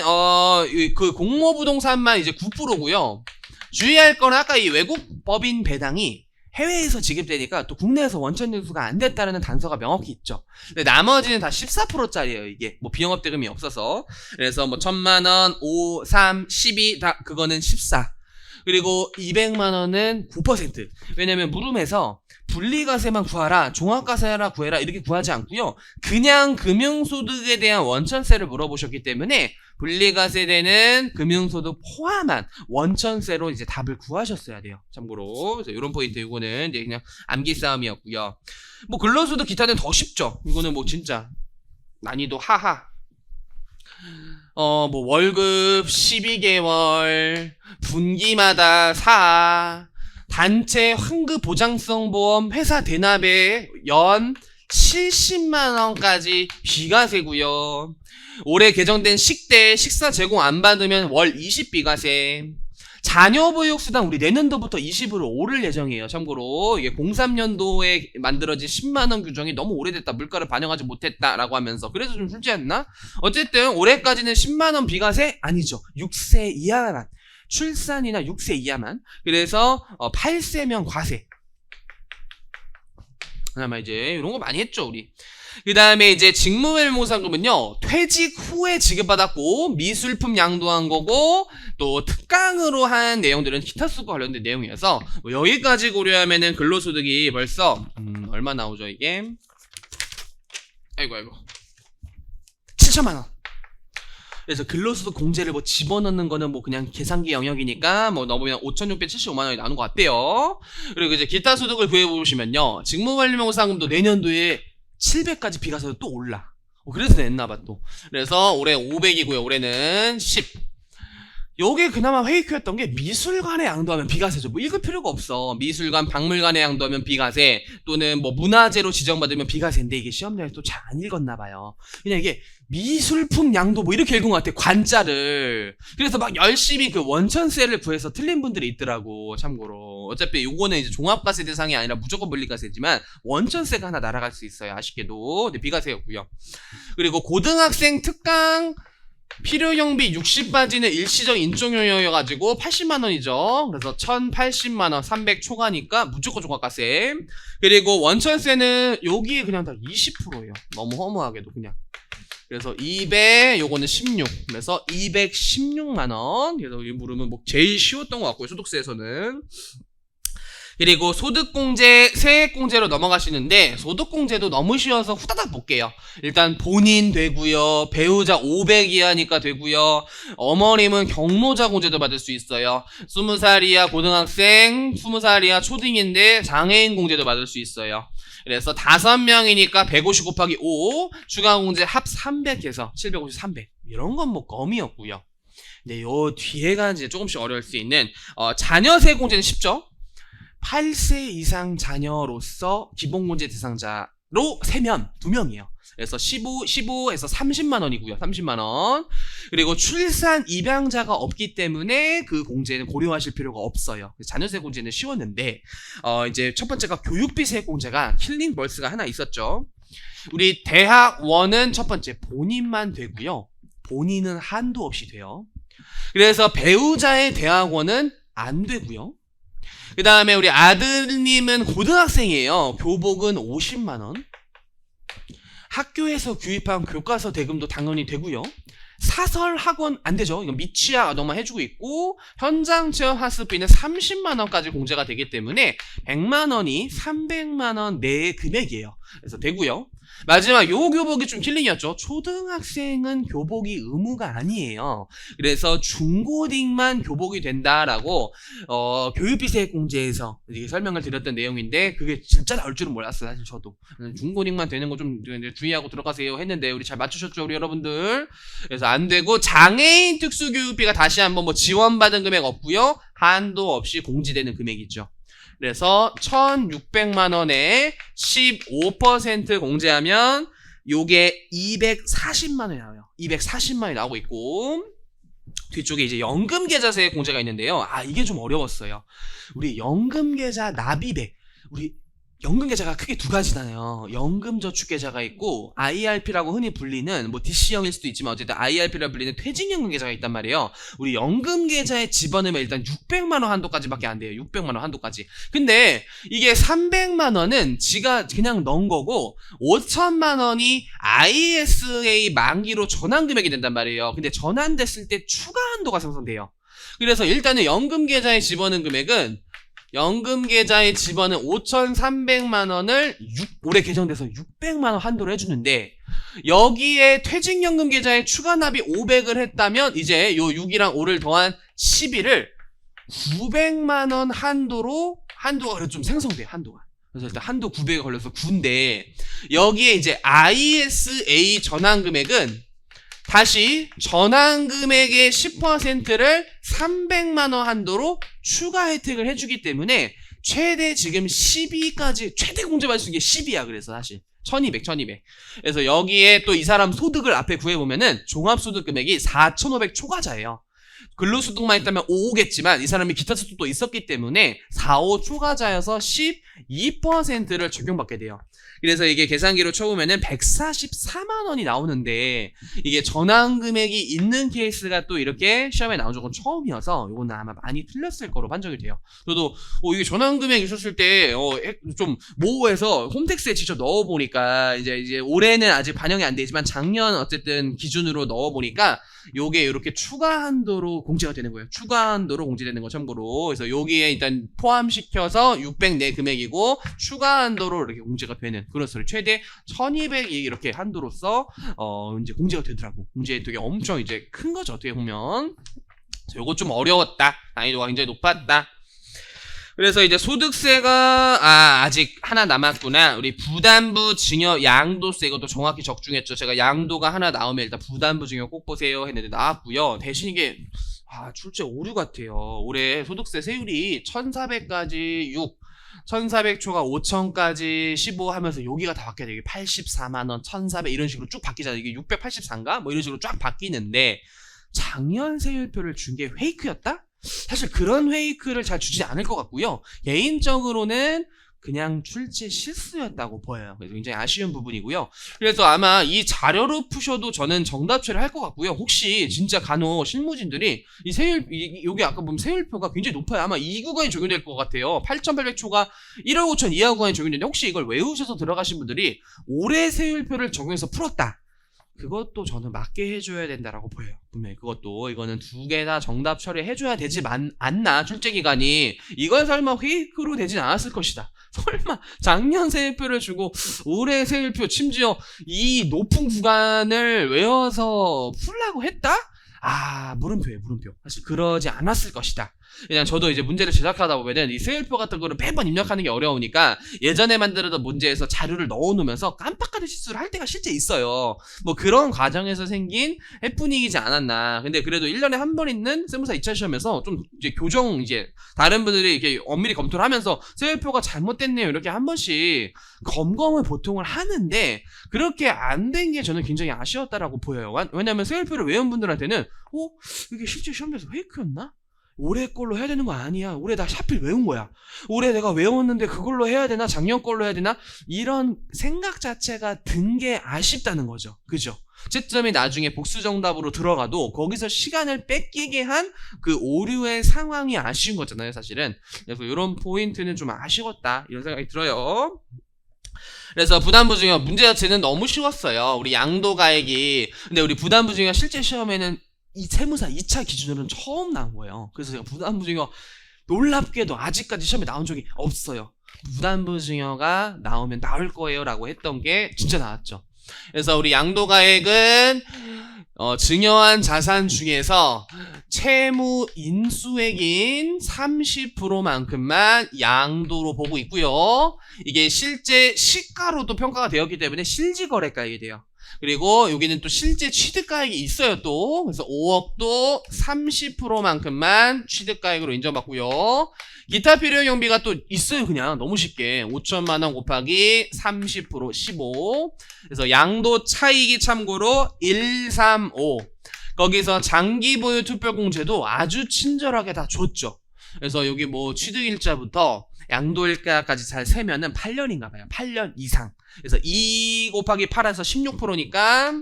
그 공모부동산만 이제 9%고요. 주의할 건 아까 이 외국 법인 배당이 해외에서 지급되니까 또 국내에서 원천징수가 안 됐다는 단서가 명확히 있죠. 근데 나머지는 다 14%짜리예요. 이게 뭐 비영업 대금이 없어서. 그래서 뭐 1,000만 원, 5, 3, 12 다 그거는 14. 그리고 200만 원은 9%. 왜냐면 물음에서 분리과세만 구하라, 종합과세라 구해라 이렇게 구하지 않고요. 그냥 금융소득에 대한 원천세를 물어보셨기 때문에 분리과세되는 금융소득 포함한 원천세로 이제 답을 구하셨어야 돼요. 참고로. 그래서 이런 포인트, 이거는 이제 그냥 암기 싸움이었고요. 뭐 근로소득 기타는 더 쉽죠. 이거는 뭐 진짜 난이도 하하. 뭐 월급 12개월, 분기마다 4, 단체 환급 보장성 보험 회사 대납에 연 70만 원까지 비과세고요. 올해 개정된 식대 식사 제공 안 받으면 월 20 비과세. 자녀보육수당 우리 내년도부터 20으로 오를 예정이에요. 참고로 이게 03년도에 만들어진 10만원 규정이 너무 오래됐다, 물가를 반영하지 못했다라고 하면서, 그래서 좀 쉽지 않나? 어쨌든 올해까지는 10만원 비과세 아니죠. 6세 이하만 출산이나 6세 이하만. 그래서 8세면 과세. 그다음에 이제 이런 거 많이 했죠 우리. 그 다음에 이제 직무유무상금은요 퇴직 후에 지급받았고 미술품 양도한 거고 또 특강으로 한 내용들은 기타 수과 관련된 내용이어서 뭐 여기까지 고려하면은 근로소득이 벌써 얼마 나오죠 이게? 아이고 7천만 원. 그래서 근로소득 공제를 뭐 집어넣는 거는 뭐 그냥 계산기 영역이니까 뭐 넣으면 5,675만 원이 나오는 것 같대요. 그리고 이제 기타 소득을 구해보시면요 직무관리명상금도 내년도에 700까지 비과세도 또 올라. 그래서 냈나봐 또. 그래서 올해 500이고요. 올해는 10. 요게 그나마 페이크였던 게 미술관에 양도하면 비과세죠. 뭐 읽을 필요가 없어. 미술관, 박물관에 양도하면 비과세 또는 뭐 문화재로 지정받으면 비과세인데 이게 시험장에서 또 잘 안 읽었나봐요. 그냥 이게 미술품 양도 뭐 이렇게 읽은 것 같아. 관자를. 그래서 막 열심히 그 원천세를 구해서 틀린 분들이 있더라고. 참고로. 어차피 요거는 이제 종합과세 대상이 아니라 무조건 물리과세지만 원천세가 하나 날아갈 수 있어요. 아쉽게도. 근데 비과세였고요. 그리고 고등학생 특강 필요경비 60바지는 일시적 인종요여가지고 80만원이죠. 그래서 1080만원 300 초과니까 무조건 종합과세. 그리고 원천세는 여기에 그냥 다 20%예요. 너무 허무하게도 그냥. 그래서 200 요거는 16 그래서 216만원. 그래서 이 물으면 뭐 제일 쉬웠던 것 같고요 소득세에서는. 그리고 소득공제, 세액공제로 넘어가시는데 소득공제도 너무 쉬워서 후다닥 볼게요. 일단 본인 되고요. 배우자 500 이하니까 되고요. 어머님은 경로자 공제도 받을 수 있어요. 20살 이하 고등학생, 20살 이하 초딩인데 장애인 공제도 받을 수 있어요. 그래서 5명이니까 150 곱하기 5 추가공제 합 300해서 750, 300 이런 건 뭐 껌이었고요. 근데 요 뒤에가 이제 조금씩 어려울 수 있는 자녀세 공제는 쉽죠. 8세 이상 자녀로서 기본공제 대상자로 세면 2명이에요. 그래서 15에서 30만 원이고요. 30만 원. 그리고 출산 입양자가 없기 때문에 그 공제는 고려하실 필요가 없어요. 자녀세 공제는 쉬웠는데 이제 첫 번째가 교육비 세액 공제가 킬링벌스가 하나 있었죠. 우리 대학원은 첫 번째 본인만 되고요. 본인은 한도 없이 돼요. 그래서 배우자의 대학원은 안 되고요. 그 다음에 우리 아드님은 고등학생이에요. 교복은 50만원. 학교에서 구입한 교과서 대금도 당연히 되고요. 사설 학원 안 되죠. 이건 미취학 아동만 해주고 있고 현장 체험 학습비는 30만원까지 공제가 되기 때문에 100만원이 300만원 내의 금액이에요. 그래서 되고요. 마지막 요 교복이 좀 킬링이었죠. 초등학생은 교복이 의무가 아니에요. 그래서 중고딩만 교복이 된다라고 교육비 세액 공제에서 이게 설명을 드렸던 내용인데 그게 진짜 나올 줄은 몰랐어요. 사실 저도 중고딩만 되는 거 좀 주의하고 들어가세요 했는데 우리 잘 맞추셨죠 우리 여러분들. 그래서 안 되고 장애인 특수교육비가 다시 한번 뭐 지원받은 금액 없고요. 한도 없이 공지되는 금액이죠. 그래서 1,600만원에 15% 공제하면 요게 240만원이 나와요. 240만원이 나오고 있고 뒤쪽에 이제 연금계좌세 공제가 있는데요. 이게 좀 어려웠어요. 우리 연금계좌 납입액 우리 연금계좌가 크게 두 가지잖아요. 연금저축계좌가 있고 IRP라고 흔히 불리는 뭐 DC형일 수도 있지만 어쨌든 IRP라고 불리는 퇴직연금계좌가 있단 말이에요. 우리 연금계좌에 집어넣으면 일단 600만원 한도까지밖에 안 돼요. 600만원 한도까지. 근데 이게 300만원은 지가 그냥 넣은 거고 5천만원이 ISA 만기로 전환금액이 된단 말이에요. 근데 전환됐을 때 추가 한도가 생성돼요. 그래서 일단은 연금계좌에 집어넣은 금액은 연금계좌에 집어는 5,300만원을 올해 개정돼서 600만원 한도로 해주는데 여기에 퇴직연금계좌에 추가납이 500을 했다면 이제 요 6이랑 5를 더한 12를 900만원 한도가 그래도 좀 생성돼요. 한도가. 그래서 일단 한도 900에 걸려서 9인데 여기에 이제 ISA 전환금액은 다시 전환금액의 10%를 300만원 한도로 추가 혜택을 해주기 때문에 최대 지금 12까지 최대 공제받을 수 있는 게 10이야. 그래서 사실 1200 그래서 여기에 또 이 사람 소득을 앞에 구해보면은 종합소득 금액이 4,500 초과자예요. 근로소득만 있다면 5겠지만 이 사람이 기타 소득도 있었기 때문에 4호 초과자여서 12%를 적용받게 돼요. 그래서 이게 계산기로 쳐보면은 144만 원이 나오는데 이게 전환 금액이 있는 케이스가 또 이렇게 시험에 나온 적은 처음이어서 이거는 아마 많이 틀렸을 거로 판정이 돼요. 저도 이게 전환 금액 있었을 때 좀 모호해서 홈택스에 직접 넣어보니까 이제 올해는 아직 반영이 안 되지만 작년 어쨌든 기준으로 넣어보니까 요게 이렇게 추가 한도로 공제가 되는 거예요. 추가 한도로 공제되는 거 참고로. 그래서 여기에 일단 포함시켜서 600 내 금액이고 추가 한도로 이렇게 공제가 되는 그런 소리. 최대 1200이 이렇게 한도로서 이제 공제가 되더라고. 공제 되게 엄청 이제 큰 거죠. 어떻게 보면. 요거 좀 어려웠다. 난이도가 굉장히 높았다. 그래서 이제 소득세가 아직 하나 남았구나. 우리 부담부 증여 양도세 이것도 정확히 적중했죠. 제가 양도가 하나 나오면 일단 부담부 증여 꼭 보세요 했는데 나왔고요. 대신 이게 출제 오류 같아요. 올해 소득세 세율이 1400까지 6 1400초가 5000까지 15 하면서 여기가 다 바뀌어요. 이게 84만원 1400 이런 식으로 쭉 바뀌잖아요. 이게 684인가? 뭐 이런 식으로 쫙 바뀌는데 작년 세율표를 준 게 페이크였다? 사실 그런 페이크를 잘 주지 않을 것 같고요. 개인적으로는 그냥 출제 실수였다고 보여요. 그래서 굉장히 아쉬운 부분이고요. 그래서 아마 이 자료로 푸셔도 저는 정답 처리할 것 같고요. 혹시 진짜 간혹 실무진들이 이 세율 여기 아까 보면 세율표가 굉장히 높아요. 아마 이 구간이 적용될 것 같아요. 8,800초가 1억 5천 이하 구간이 적용되는데 혹시 이걸 외우셔서 들어가신 분들이 올해 세율표를 적용해서 풀었다. 그것도 저는 맞게 해줘야 된다라고 보여요. 분명히 그것도 이거는 두 개 다 정답 처리해줘야 되지 않나 출제기간이. 이건 설마 페이크로 되진 않았을 것이다. 설마 작년 세율표를 주고 올해 세율표 심지어 이 높은 구간을 외워서 풀라고 했다? 물음표예요, 물음표. 사실 그러지 않았을 것이다. 그냥 저도 이제 문제를 제작하다 보면은 이 세율표 같은 거를 매번 입력하는 게 어려우니까 예전에 만들었던 문제에서 자료를 넣어놓으면서 깜빡하는 실수를 할 때가 실제 있어요. 뭐 그런 과정에서 생긴 해프닝이지 않았나. 근데 그래도 1년에 한 번 있는 세무사 2차 시험에서 좀 이제 교정 다른 분들이 이렇게 엄밀히 검토를 하면서 세율표가 잘못됐네요. 이렇게 한 번씩 검검을 보통을 하는데 그렇게 안 된 게 저는 굉장히 아쉬웠다라고 보여요. 왜냐면 세율표를 외운 분들한테는 이게 실제 시험에서 페이크였나? 올해 걸로 해야 되는 거 아니야. 올해 나 하필 외운 거야. 올해 내가 외웠는데 그걸로 해야 되나? 작년 걸로 해야 되나? 이런 생각 자체가 든 게 아쉽다는 거죠. 그죠? 채점이 나중에 복수 정답으로 들어가도 거기서 시간을 뺏기게 한 그 오류의 상황이 아쉬운 거잖아요, 사실은. 그래서 이런 포인트는 좀 아쉬웠다. 이런 생각이 들어요. 그래서 부담부 증여 문제 자체는 너무 쉬웠어요. 우리 양도가액이. 근데 우리 부담부 증여 실제 시험에는 이 세무사 2차 기준으로는 처음 나온 거예요. 그래서 제가 부담부 증여 놀랍게도 아직까지 시험에 나온 적이 없어요. 부담부 증여가 나오면 나올 거예요 라고 했던 게 진짜 나왔죠. 그래서 우리 양도가액은 증여한 자산 중에서 채무 인수액인 30%만큼만 양도로 보고 있고요. 이게 실제 시가로도 평가가 되었기 때문에 실지거래가액이 돼요. 그리고 여기는 또 실제 취득가액이 있어요 또. 그래서 5억도 30%만큼만 취득가액으로 인정받고요. 기타 필요 경비가 또 있어요. 그냥 너무 쉽게 5천만원 곱하기 30% 15. 그래서 양도 차익이 참고로 135. 거기서 장기 보유 특별공제도 아주 친절하게 다 줬죠. 그래서 여기 뭐 취득일자부터 양도일가까지 잘 세면은 8년인가 봐요. 8년 이상. 그래서 2 곱하기 8에서 16%니까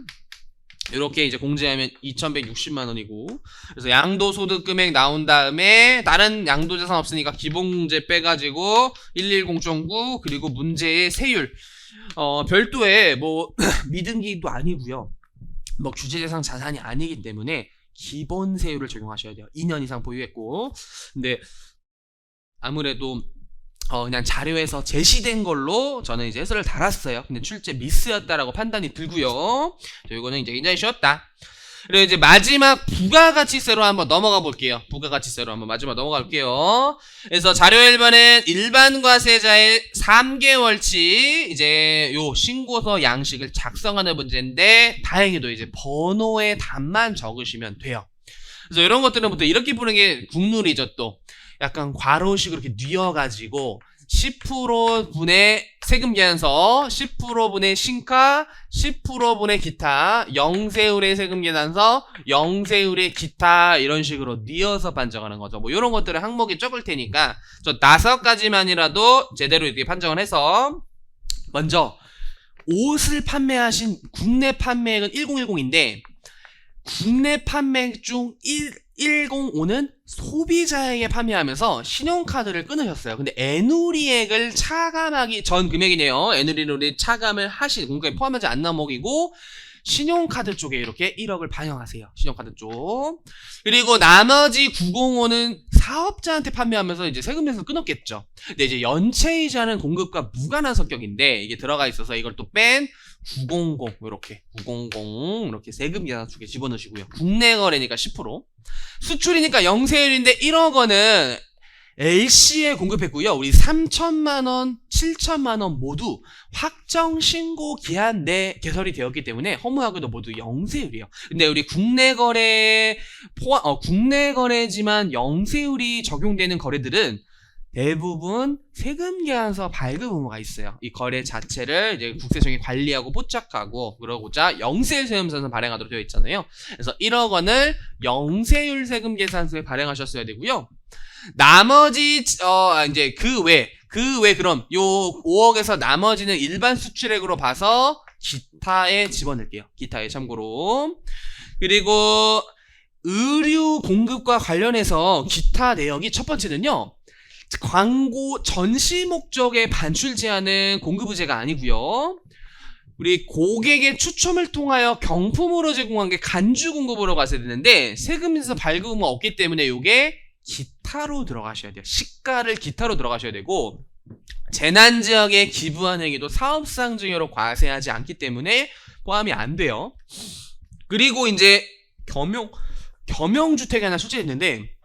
이렇게 이제 공제하면 2,160만 원이고. 그래서 양도소득 금액 나온 다음에 다른 양도자산 없으니까 기본공제 빼가지고 110.9 그리고 문제의 세율. 별도의 뭐 미등기도 아니고요. 뭐 규제대상 자산이 아니기 때문에 기본 세율을 적용하셔야 돼요. 2년 이상 보유했고. 근데 아무래도 그냥 자료에서 제시된 걸로 저는 이제 해설을 달았어요. 근데 출제 미스였다라고 판단이 들고요. 이거는 이제 굉장히 쉬웠다. 그리고 이제 마지막 부가가치세로 한번 넘어가 볼게요. 부가가치세로 한번 마지막 넘어가 볼게요. 그래서 자료 1번은 일반과세자의 3개월치 이제 요 신고서 양식을 작성하는 문제인데 다행히도 이제 번호의 답만 적으시면 돼요. 그래서 이런 것들은 보통 이렇게 보는 게 국룰이죠 또. 약간 괄호식으로 이렇게 뉘어가지고 10%분의 세금 계산서, 10%분의 신가, 10%분의 기타, 0세율의 세금 계산서, 0세율의 기타 이런 식으로 뉘어서 판정하는 거죠. 뭐 이런 것들은 항목이 적을 테니까 저 5가지만이라도 제대로 이렇게 판정을 해서 먼저 옷을 판매하신 국내 판매액은 1010인데 국내 판매액 중 105는 소비자에게 판매하면서 신용카드를 끊으셨어요. 근데 애누리액을 차감하기 전 금액이네요. 애누리를 차감을 하신 공급에 포함하지 않는 항목이고 신용카드 쪽에 이렇게 1억을 반영하세요. 신용카드 쪽. 그리고 나머지 905는 사업자한테 판매하면서 이제 세금 내서 끊었겠죠. 근데 이제 연체이자는 공급과 무관한 성격인데 이게 들어가 있어서 이걸 또 뺀 900 이렇게 900 이렇게 세금 계산 쪽에 집어넣으시고요. 국내 거래니까 10%. 수출이니까 0세율인데 1억 원은 LC에 공급했고요. 우리 3천만원, 7천만원 모두 확정 신고 기한 내 개설이 되었기 때문에 허무하게도 모두 0세율이에요. 근데 우리 국내 거래지만 0세율이 적용되는 거래들은 대부분 세금 계산서 발급 의무가 있어요. 이 거래 자체를 이제 국세청이 관리하고 포착하고 그러고자 0세율 세금계산서 발행하도록 되어 있잖아요. 그래서 1억 원을 0세율 세금 계산서에 발행하셨어야 되고요. 나머지 이제 그 외 그럼 요 5억에서 나머지는 일반 수출액으로 봐서 기타에 집어넣을게요. 기타에 참고로. 그리고 의류 공급과 관련해서 기타 내역이 첫 번째는요. 광고 전시 목적의 반출 제한은 공급의제가 아니고요. 우리 고객의 추첨을 통하여 경품으로 제공한 게 간주 공급으로 가셔야 되는데 세금에서 발급 의무가 없기 때문에 이게 기타로 들어가셔야 돼요. 시가를 기타로 들어가셔야 되고 재난지역에 기부한 행위도 사업상 증여로 과세하지 않기 때문에 포함이 안 돼요. 그리고 이제 겸용주택이 하나 출제했는데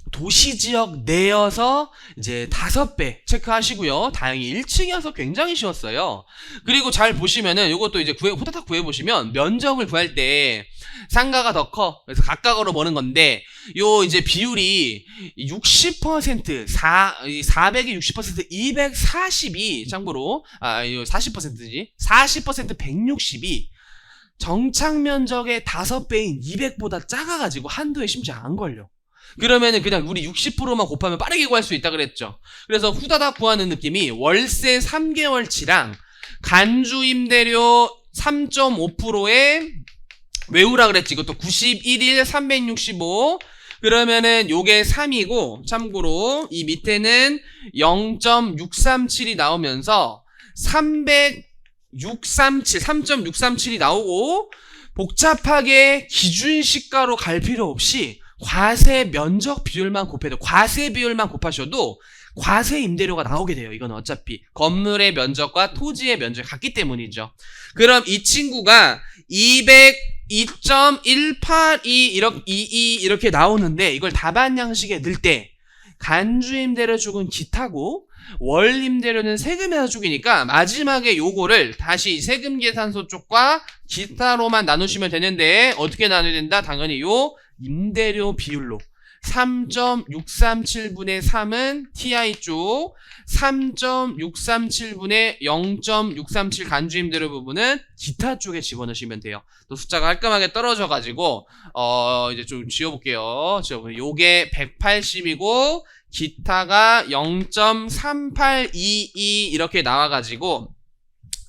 도시지역 내여서 이제 5배 체크하시고요. 다행히 1층이어서 굉장히 쉬웠어요. 그리고 잘 보시면은 이것도 이제 후다닥 구해보시면 면적을 구할 때 상가가 더 커. 그래서 각각으로 보는 건데 요 이제 비율이 60% 400이 60% 242 참고로 이거 40%지 40% 162 정착 면적의 5배인 200보다 작아가지고 한도에 심지어 안 걸려. 그러면은 그냥 우리 60%만 곱하면 빠르게 구할 수 있다 그랬죠. 그래서 후다닥 구하는 느낌이 월세 3개월치랑 간주 임대료 3.5%에 외우라 그랬지. 이것도 91일 365 그러면은 요게 3이고 참고로 이 밑에는 0.637이 나오면서 3.637이 나오고 복잡하게 기준 시가로 갈 필요 없이 과세 면적 비율만 곱해도 과세 비율만 곱하셔도 과세 임대료가 나오게 돼요. 이건 어차피 건물의 면적과 토지의 면적이 같기 때문이죠. 그럼 이 친구가 202.182 이렇게 나오는데 이걸 답안 양식에 넣을 때 간주 임대료 쪽은 기타고 월 임대료는 세금에서 쪽이니까 마지막에 요거를 다시 세금 계산서 쪽과 기타로만 나누시면 되는데 어떻게 나눠야 된다? 당연히 요 임대료 비율로 3.637분의 3은 TI 쪽 3.637분의 0.637 간주임대료 부분은 기타 쪽에 집어넣으시면 돼요. 또 숫자가 깔끔하게 떨어져가지고 이제 좀 지워볼게요. 요게 180이고 기타가 0.3822 이렇게 나와가지고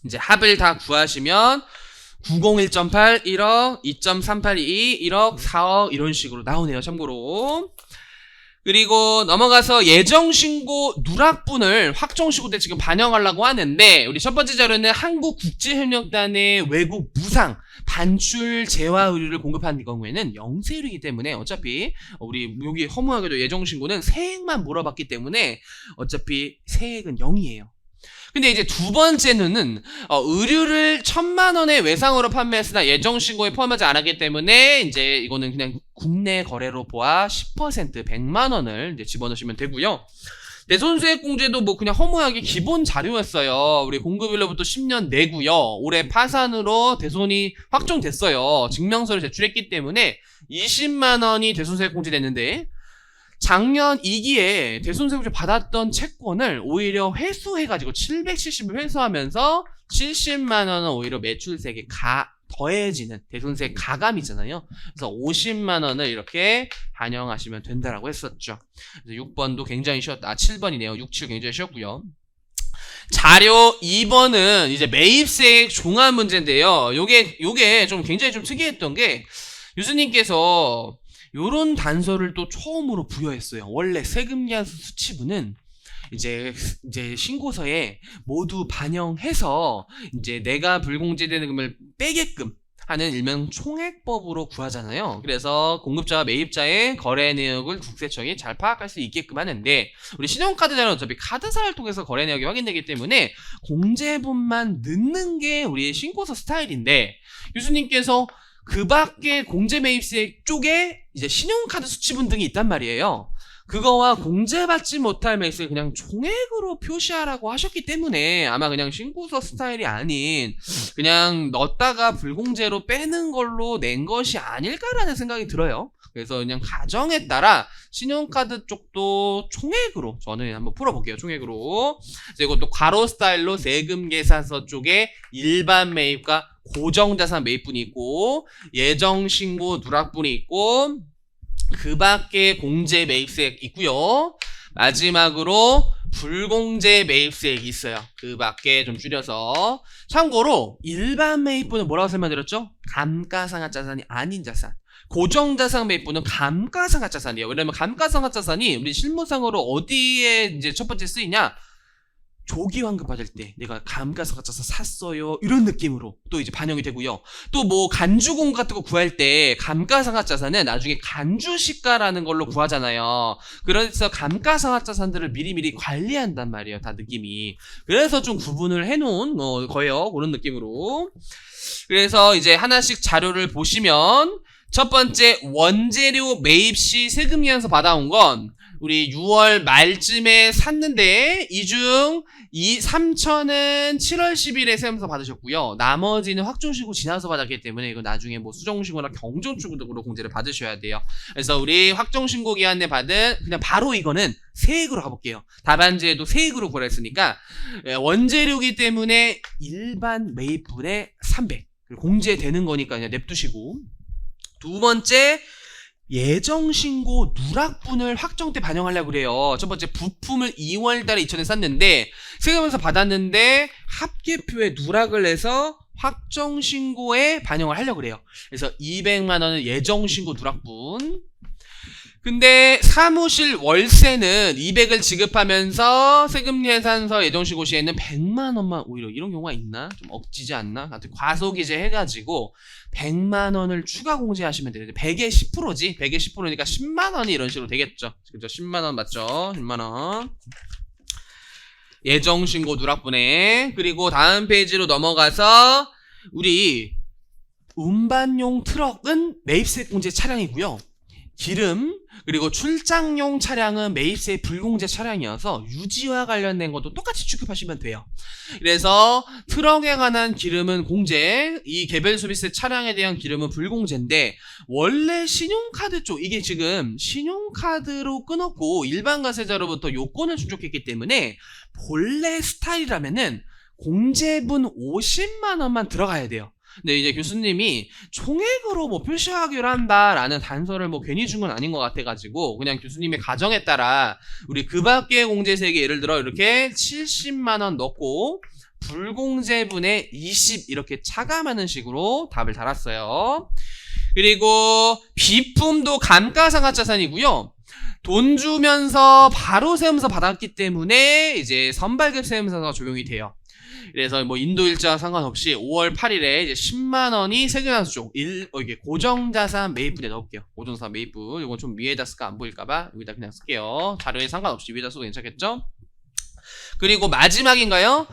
이제 합을 다 구하시면 901.8 1억 2.382 1억 4억 이런 식으로 나오네요. 참고로. 그리고 넘어가서 예정신고 누락분을 확정신고 때 지금 반영하려고 하는데 우리 첫 번째 자료는 한국국제협력단의 외국 무상 반출 재화 의류를 공급한 경우에는 0세율이기 때문에 어차피 우리 여기 허무하게도 예정신고는 세액만 물어봤기 때문에 어차피 세액은 0이에요. 근데 이제 두 번째는 의류를 1,000만원의 외상으로 판매했으나 예정신고에 포함하지 않았기 때문에 이제 이거는 그냥 국내 거래로 보아 10% 100만원을 이제 집어넣으시면 되고요. 대손수액공제도 뭐 그냥 허무하게 기본 자료였어요. 우리 공급일로부터 10년 내고요. 올해 파산으로 대손이 확정됐어요. 증명서를 제출했기 때문에 20만원이 대손수액공제 됐는데 작년 2기에 대손세금제 받았던 채권을 오히려 회수해가지고 770을 회수하면서 70만 원은 오히려 매출세액에 더해지는 대손세 가감이잖아요. 그래서 50만 원을 이렇게 반영하시면 된다라고 했었죠. 그래서 6번도 굉장히 쉬웠다. 7번이네요. 6, 7 굉장히 쉬웠고요. 자료 2번은 이제 매입세액 종합 문제인데요. 요게 좀 굉장히 좀 특이했던 게 교수님께서 요런 단서를 또 처음으로 부여했어요. 원래 세금계산서 수치부는 이제 신고서에 모두 반영해서 이제 내가 불공제되는 금을 빼게끔 하는 일명 총액법으로 구하잖아요. 그래서 공급자와 매입자의 거래 내역을 국세청이 잘 파악할 수 있게끔 하는데, 우리 신용카드자는 어차피 카드사를 통해서 거래 내역이 확인되기 때문에 공제분만 넣는 게 우리의 신고서 스타일인데, 교수님께서 그 밖에 공제매입세 쪽에 이제 신용카드 수치분 등이 있단 말이에요. 그거와 공제받지 못할 매입세를 그냥 총액으로 표시하라고 하셨기 때문에 아마 그냥 신고서 스타일이 아닌 그냥 넣었다가 불공제로 빼는 걸로 낸 것이 아닐까라는 생각이 들어요. 그래서 그냥 가정에 따라 신용카드 쪽도 총액으로 저는 한번 풀어볼게요. 총액으로. 그리고 또 괄호 스타일로 세금계산서 쪽에 일반 매입과 고정자산 매입분이 있고 예정신고 누락분이 있고 그 밖에 공제 매입세액 있고요. 마지막으로 불공제 매입세액이 있어요. 그 밖에 좀 줄여서. 참고로 일반 매입분은 뭐라고 설명드렸죠? 감가상각자산이 아닌 자산. 고정자산 매입분은 감가상각자산이에요. 왜냐면 감가상각자산이 우리 실무상으로 어디에 이제 첫 번째 쓰이냐? 조기환급 받을 때 내가 감가상각자산 샀어요 이런 느낌으로 또 이제 반영이 되고요. 또 뭐 간주공 같은 거 구할 때 감가상각자산은 나중에 간주시가라는 걸로 구하잖아요. 그래서 감가상각자산들을 미리미리 관리한단 말이에요. 다 느낌이. 그래서 좀 구분을 해놓은 거예요. 그런 느낌으로. 그래서 이제 하나씩 자료를 보시면 첫 번째 원재료 매입 시 세금계산서 받아온 건 우리 6월 말쯤에 샀는데 이중 3천은 7월 10일에 세금서 받으셨고요. 나머지는 확정신고 지나서 받았기 때문에 이거 나중에 뭐 수정신고나 경정신고 등으로 공제를 받으셔야 돼요. 그래서 우리 확정신고 기한 내 받은 그냥 바로 이거는 세액으로 가볼게요. 답안지에도 세액으로 구했으니까 원재료기 때문에 일반 매입분의 300 공제되는 거니까 그냥 냅두시고. 두 번째 예정신고 누락분을 확정 때 반영하려고 그래요. 첫 번째 부품을 2월달에 2천에 샀는데 세금에서 받았는데 합계표에 누락을 해서 확정신고에 반영을 하려고 그래요. 그래서 200만 원은 예정신고 누락분. 근데 사무실 월세는 200을 지급하면서 세금계산서 예정신고 시에는 100만 원만 오히려 이런 경우가 있나? 좀 억지지 않나? 하여튼 과소기재 해가지고 100만 원을 추가 공제하시면 되는데 100의 10%지? 100의 10%니까 10만 원이 이런 식으로 되겠죠. 그죠? 10만 원 맞죠? 10만 원. 예정신고 누락분에. 그리고 다음 페이지로 넘어가서 우리 운반용 트럭은 매입세 공제 차량이고요. 기름 그리고 출장용 차량은 매입세 불공제 차량이어서 유지와 관련된 것도 똑같이 취급하시면 돼요. 그래서 트럭에 관한 기름은 공제, 이 개별 소비세 차량에 대한 기름은 불공제인데 원래 신용카드 쪽 이게 지금 신용카드로 끊었고 일반 과세자로부터 요건을 충족했기 때문에 본래 스타일이라면은 공제분 50만 원만 들어가야 돼요. 근데 이제 교수님이 총액으로 뭐 표시하기로 한다라는 단서를 뭐 괜히 준 건 아닌 것 같아가지고 그냥 교수님의 가정에 따라 우리 그 밖의 공제세액에 예를 들어 이렇게 70만 원 넣고 불공제분의 20 이렇게 차감하는 식으로 답을 달았어요. 그리고 비품도 감가상각자산이고요. 돈 주면서 바로 세금서 받았기 때문에 이제 선발급 세금서가 적용이 돼요. 그래서 뭐 인도일자 상관없이 5월 8일에 이제 10만 원이 세금계산서 쪽 이게 고정자산 매입분에 넣을게요. 고정자산 매입분. 이건 좀 위에다 쓸까 안 보일까봐 여기다 그냥 쓸게요. 자료에 상관없이 위에다 써도 괜찮겠죠? 그리고 마지막인가요?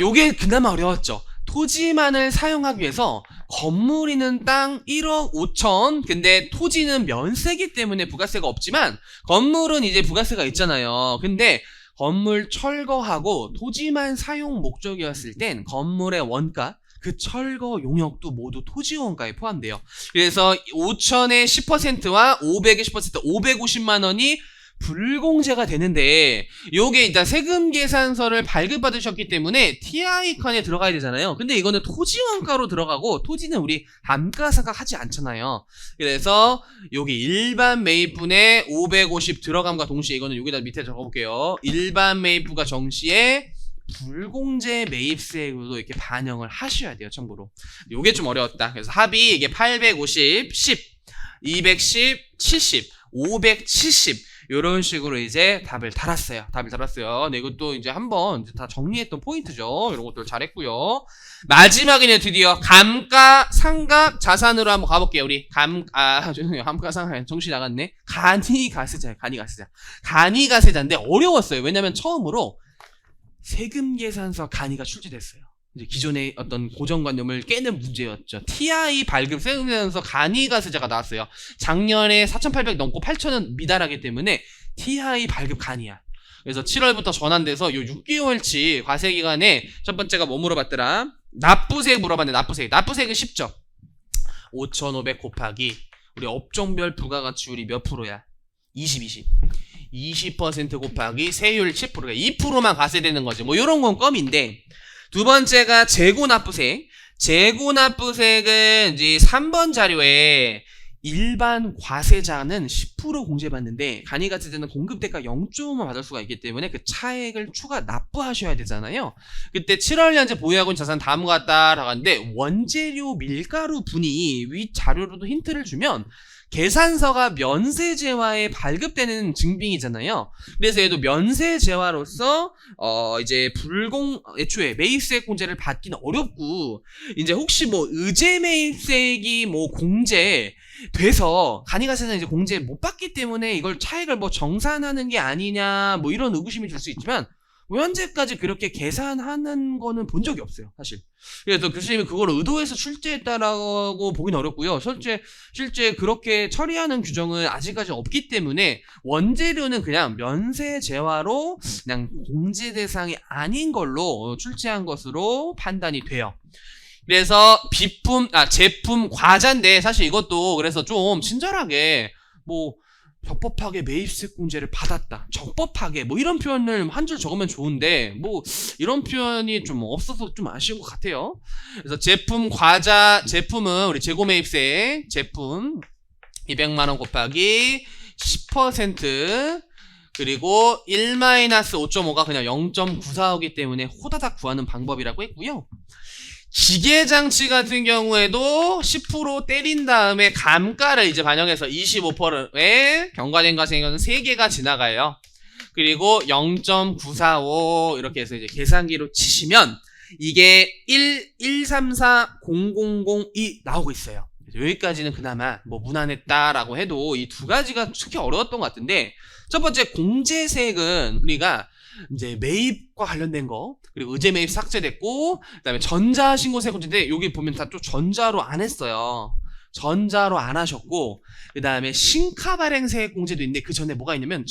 요게 그나마 어려웠죠. 토지만을 사용하기 위해서 건물이는 땅 1억 5천 근데 토지는 면세기 때문에 부가세가 없지만 건물은 이제 부가세가 있잖아요. 근데 건물 철거하고 토지만 사용 목적이었을 땐 건물의 원가 그 철거 용역도 모두 토지원가에 포함돼요. 그래서 5천의 10%와 500의 10%, 550만 원이 불공제가 되는데, 요게 일단 세금 계산서를 발급받으셨기 때문에 TI 칸에 들어가야 되잖아요. 근데 이거는 토지원가로 들어가고, 토지는 우리 감가상각 하지 않잖아요. 그래서 요게 일반 매입분에 550 들어감과 동시에, 이거는 여기다 밑에 적어볼게요. 일반 매입부가 정시에 불공제 매입세액으로 이렇게 반영을 하셔야 돼요. 참고로 요게 좀 어려웠다. 그래서 합이 이게 850, 10, 210, 70, 570 요런 식으로 이제 답을 달았어요. 네, 이것도 이제 한번 다 정리했던 포인트죠. 이런 것들 잘했고요. 마지막에는 드디어 감가, 상각, 자산으로 한번 가볼게요. 우리 죄송해요. 감가, 상각 정신 나갔네. 간이가세자인데 어려웠어요. 왜냐면 처음으로 세금 계산서 간이가 출제됐어요. 이제 기존의 어떤 고정관념을 깨는 문제였죠. TI 발급 세금 계산서 간이가세자가 나왔어요. 작년에 4,800 넘고 8,000원 미달하기 때문에 TI 발급 간이야. 그래서 7월부터 전환돼서 요 6개월치 과세 기간에 첫 번째가 뭐 물어봤더라? 납부세액 물어봤는데, 납부세액은 쉽죠. 5,500 곱하기 우리 업종별 부가가치율이 몇 프로야? 20% 곱하기 세율 10%가 2%만 과세되는 거지. 뭐 요런 건 껌인데, 두 번째가 재고납부세액. 재고납부세액은 이제 3번 자료에 일반 과세자는 10% 공제받는데, 간이가세자는 공급대가 0.5만 받을 수가 있기 때문에 그 차액을 추가 납부하셔야 되잖아요. 그때 7월 현재 보유하고 자산 다음과 같다라고 하는데, 원재료 밀가루 분이 위 자료로도 힌트를 주면 계산서가 면세제화에 발급되는 증빙이잖아요. 그래서 얘도 면세제화로서 이제 애초에 매입세액 공제를 받기는 어렵고, 이제 혹시 뭐 의제 매입세액이 뭐 공제 돼서 간이가세자는 이제 공제 못 받기 때문에 이걸 차액을 뭐 정산하는 게 아니냐, 뭐 이런 의구심이 들 수 있지만, 현재까지 그렇게 계산하는 거는 본 적이 없어요, 사실. 그래서 교수님이 그걸 의도해서 출제했다라고 보긴 어렵고요. 실제 그렇게 처리하는 규정은 아직까지 없기 때문에 원재료는 그냥 면세제화로 그냥 공제 대상이 아닌 걸로 출제한 것으로 판단이 돼요. 그래서 제품 과자인데, 사실 이것도 그래서 좀 친절하게 뭐 적법하게 매입세액 공제를 받았다, 적법하게 뭐 이런 표현을 한 줄 적으면 좋은데, 뭐 이런 표현이 좀 없어서 좀 아쉬운 것 같아요. 그래서 제품은 우리 재고매입세액 제품 200만원 곱하기 10% 그리고 1-5.5가 그냥 0.94이기 때문에 호다닥 구하는 방법이라고 했고요. 기계장치 같은 경우에도 10% 때린 다음에 감가를 이제 반영해서 25%의 경과된 과세액은 3개가 지나가요. 그리고 0.945 이렇게 해서 이제 계산기로 치시면 이게 1134002 나오고 있어요. 여기까지는 그나마 뭐 무난했다라고 해도 이 두 가지가 특히 어려웠던 것 같은데, 첫 번째 공제세액은 우리가 이제 매입과 관련된 거, 그리고 의제 매입 삭제됐고, 그다음에 전자신고세 공제인데 여기 보면 다 또 전자로 안 했어요. 전자로 안 하셨고, 그다음에 신카 발행세액 공제도 있는데 그 전에 뭐가 있냐면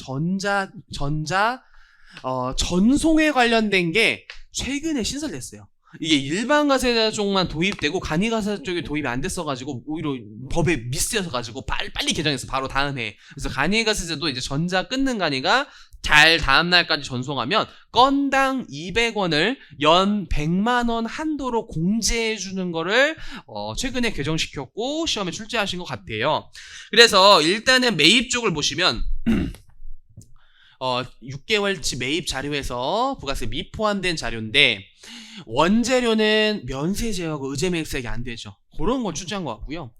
전송에 관련된 게 최근에 신설됐어요. 이게 일반 가세자 쪽만 도입되고 간이가세자 쪽에 도입이 안 됐어가지고 오히려 법에 미스여서가지고 빨리 개정했어, 바로 다음 해. 그래서 간이가세자도 이제 전자 끊는 간이가 잘 다음날까지 전송하면 건당 200원을 연 100만원 한도로 공제해주는 거를 최근에 개정시켰고 시험에 출제하신 것 같아요. 그래서 일단은 매입 쪽을 보시면 6개월치 매입 자료에서 부가세 미포함된 자료인데, 원재료는 면세제하고 의제매입세액이 안 되죠. 그런 걸 출제한 것 같고요.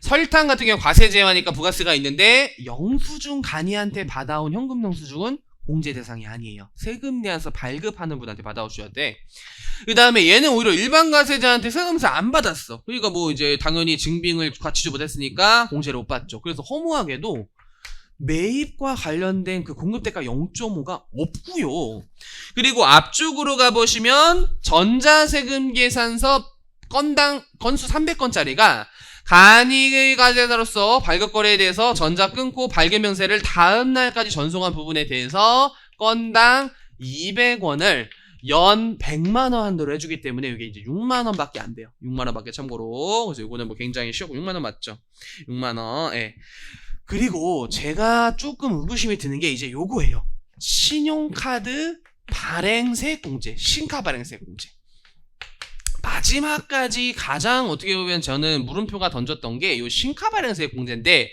설탕 같은 경우 과세제하니까 부가세가 있는데, 영수증 간이한테 받아온 현금 영수증은 공제 대상이 아니에요. 세금 내에서 발급하는 분한테 받아오셔야 돼. 그 다음에 얘는 오히려 일반 가세자한테 세금세 안 받았어. 그러니까 뭐 이제 당연히 증빙을 갖추지 못했으니까 공제를 못 받죠. 그래서 허무하게도 매입과 관련된 그 공급대가 0.5가 없고요. 그리고 앞쪽으로 가보시면 전자세금 계산서 건수 300건짜리가 간이가세자로서 발급거래에 대해서 전자 끊고 발급명세를 다음 날까지 전송한 부분에 대해서 건당 200원을 연 100만 원 한도로 해주기 때문에 이게 이제 6만 원밖에 안 돼요. 6만 원밖에 참고로. 그래서 이거는 뭐 굉장히 쉬웠고 6만 원 맞죠? 6만 원. 예. 그리고 제가 조금 의구심이 드는 게 이제 요거예요. 신용카드 발행세액공제, 신카 발행세액공제. 마지막까지 가장 어떻게 보면 저는 물음표가 던졌던 게 요 신카 발행세액공제인데,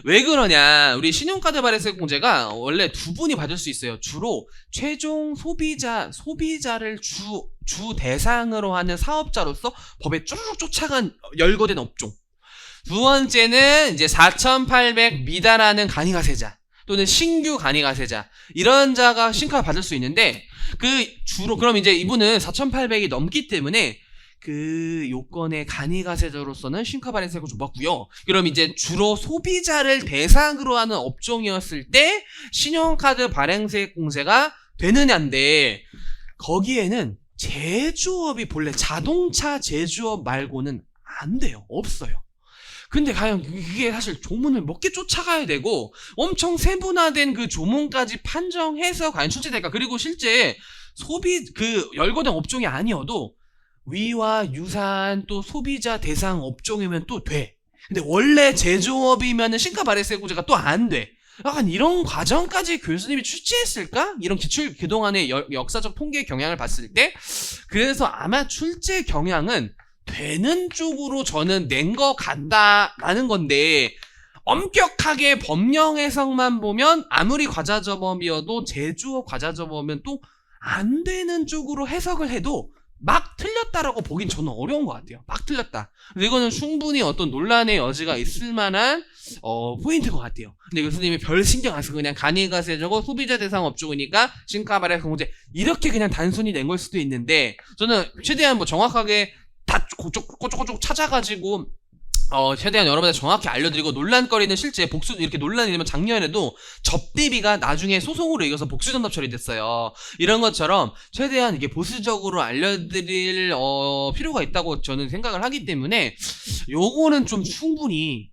왜 그러냐, 우리 신용카드 발행세액공제가 원래 두 분이 받을 수 있어요. 주로 최종 소비자를 주 대상으로 하는 사업자로서 법에 쭈르륵 쫓아간 열거된 업종. 두 번째는 이제 4,800 미달하는 간이가세자 또는 신규 간이가세자, 이런 자가 신카 받을 수 있는데, 그럼 이제 이분은 4,800이 넘기 때문에 그 요건의 간이가세자로서는 신카 발행세액을 좀 받고요. 그럼 이제 주로 소비자를 대상으로 하는 업종이었을 때 신용카드 발행세액 공제가 되느냐인데, 거기에는 제조업이 본래 자동차 제조업 말고는 안 돼요. 없어요. 근데 과연 이게 사실 조문을 몇 개 쫓아가야 되고 엄청 세분화된 그 조문까지 판정해서 과연 출제될까? 그리고 실제 열거된 업종이 아니어도 위와 유사한 또 소비자 대상 업종이면 또 돼. 근데 원래 제조업이면은 신가 발행세액 공제가 또 안 돼. 약간 이런 과정까지 교수님이 출제했을까? 이런 그동안의 역사적 통계 경향을 봤을 때, 그래서 아마 출제 경향은 되는 쪽으로 저는 낸 거 같다라는 건데, 엄격하게 법령 해석만 보면 아무리 과자저범이어도 제조업 과자저범은 또 안 되는 쪽으로 해석을 해도 막 틀렸다라고 보긴 저는 어려운 것 같아요. 막 틀렸다. 근데 이거는 충분히 어떤 논란의 여지가 있을 만한 포인트인 것 같아요. 근데 교수님이 별 신경 안 쓰고 그냥 간이가세자고 소비자 대상 업종이니까 신카 발행세액 공제 이렇게 그냥 단순히 낸 걸 수도 있는데, 저는 최대한 뭐 정확하게 다 꼬쪽꼬쪽 찾아가지고 최대한 여러분들 정확히 알려드리고, 논란거리는 실제 이렇게 논란이 되면 작년에도 접대비가 나중에 소송으로 이겨서 복수전답 처리됐어요. 이런 것처럼 최대한 이게 보수적으로 알려드릴 필요가 있다고 저는 생각을 하기 때문에, 요거는 좀 충분히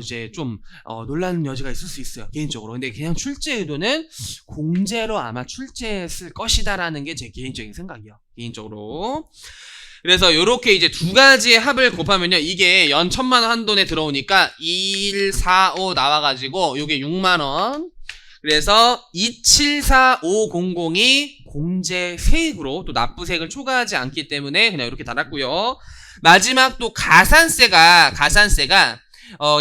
이제 좀 논란 여지가 있을 수 있어요, 개인적으로. 근데 그냥 출제 의도는 공제로 아마 출제했을 것이다라는 게 제 개인적인 생각이에요, 개인적으로. 그래서 요렇게 이제 두 가지의 합을 곱하면요, 이게 연 1,000만 원 한돈에 들어오니까 2145 나와가지고 요게 6만 원. 그래서 274500이 공제세액으로 또 납부세액을 초과하지 않기 때문에 그냥 이렇게 달았고요. 마지막 또 가산세가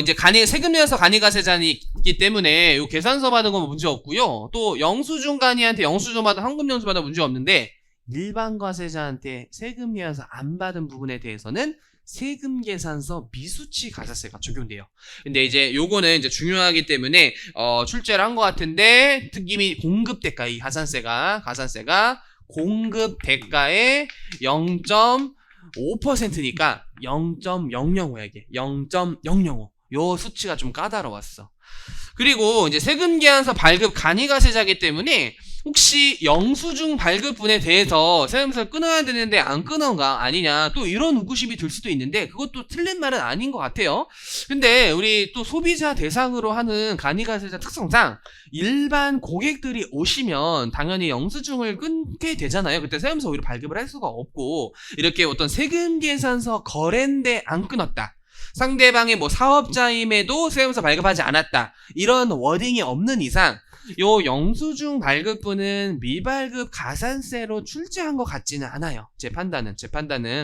이제 세금 내어서 간이가세자이기 때문에 요 계산서 받은 건 문제 없고요. 또 영수증 간이한테 영수증 받아 현금 영수 받아 문제 없는데, 일반 과세자한테 세금 내어서 안 받은 부분에 대해서는 세금 계산서 미수치 가산세가 적용돼요. 근데 이제 요거는 이제 중요하기 때문에 출제를 한 것 같은데, 특임이 공급 대가, 이 가산세가 공급 대가의 0.5%니까 0.005야. 이게 0.005. 요 수치가 좀 까다로웠어. 그리고 이제 세금 계산서 발급 간이가세자이기 때문에 혹시 영수증 발급분에 대해서 세금세를 끊어야 되는데 안 끊어가 아니냐, 또 이런 의구심이 들 수도 있는데, 그것도 틀린 말은 아닌 것 같아요. 근데 우리 또 소비자 대상으로 하는 간이가세자 특성상 일반 고객들이 오시면 당연히 영수증을 끊게 되잖아요. 그때 세금세 오히려 발급을 할 수가 없고, 이렇게 어떤 세금 계산서 거래인데 안 끊었다, 상대방이 뭐 사업자임에도 세금세 발급하지 않았다, 이런 워딩이 없는 이상 요 영수증 발급분은 미발급 가산세로 출제한 것 같지는 않아요. 제 판단은.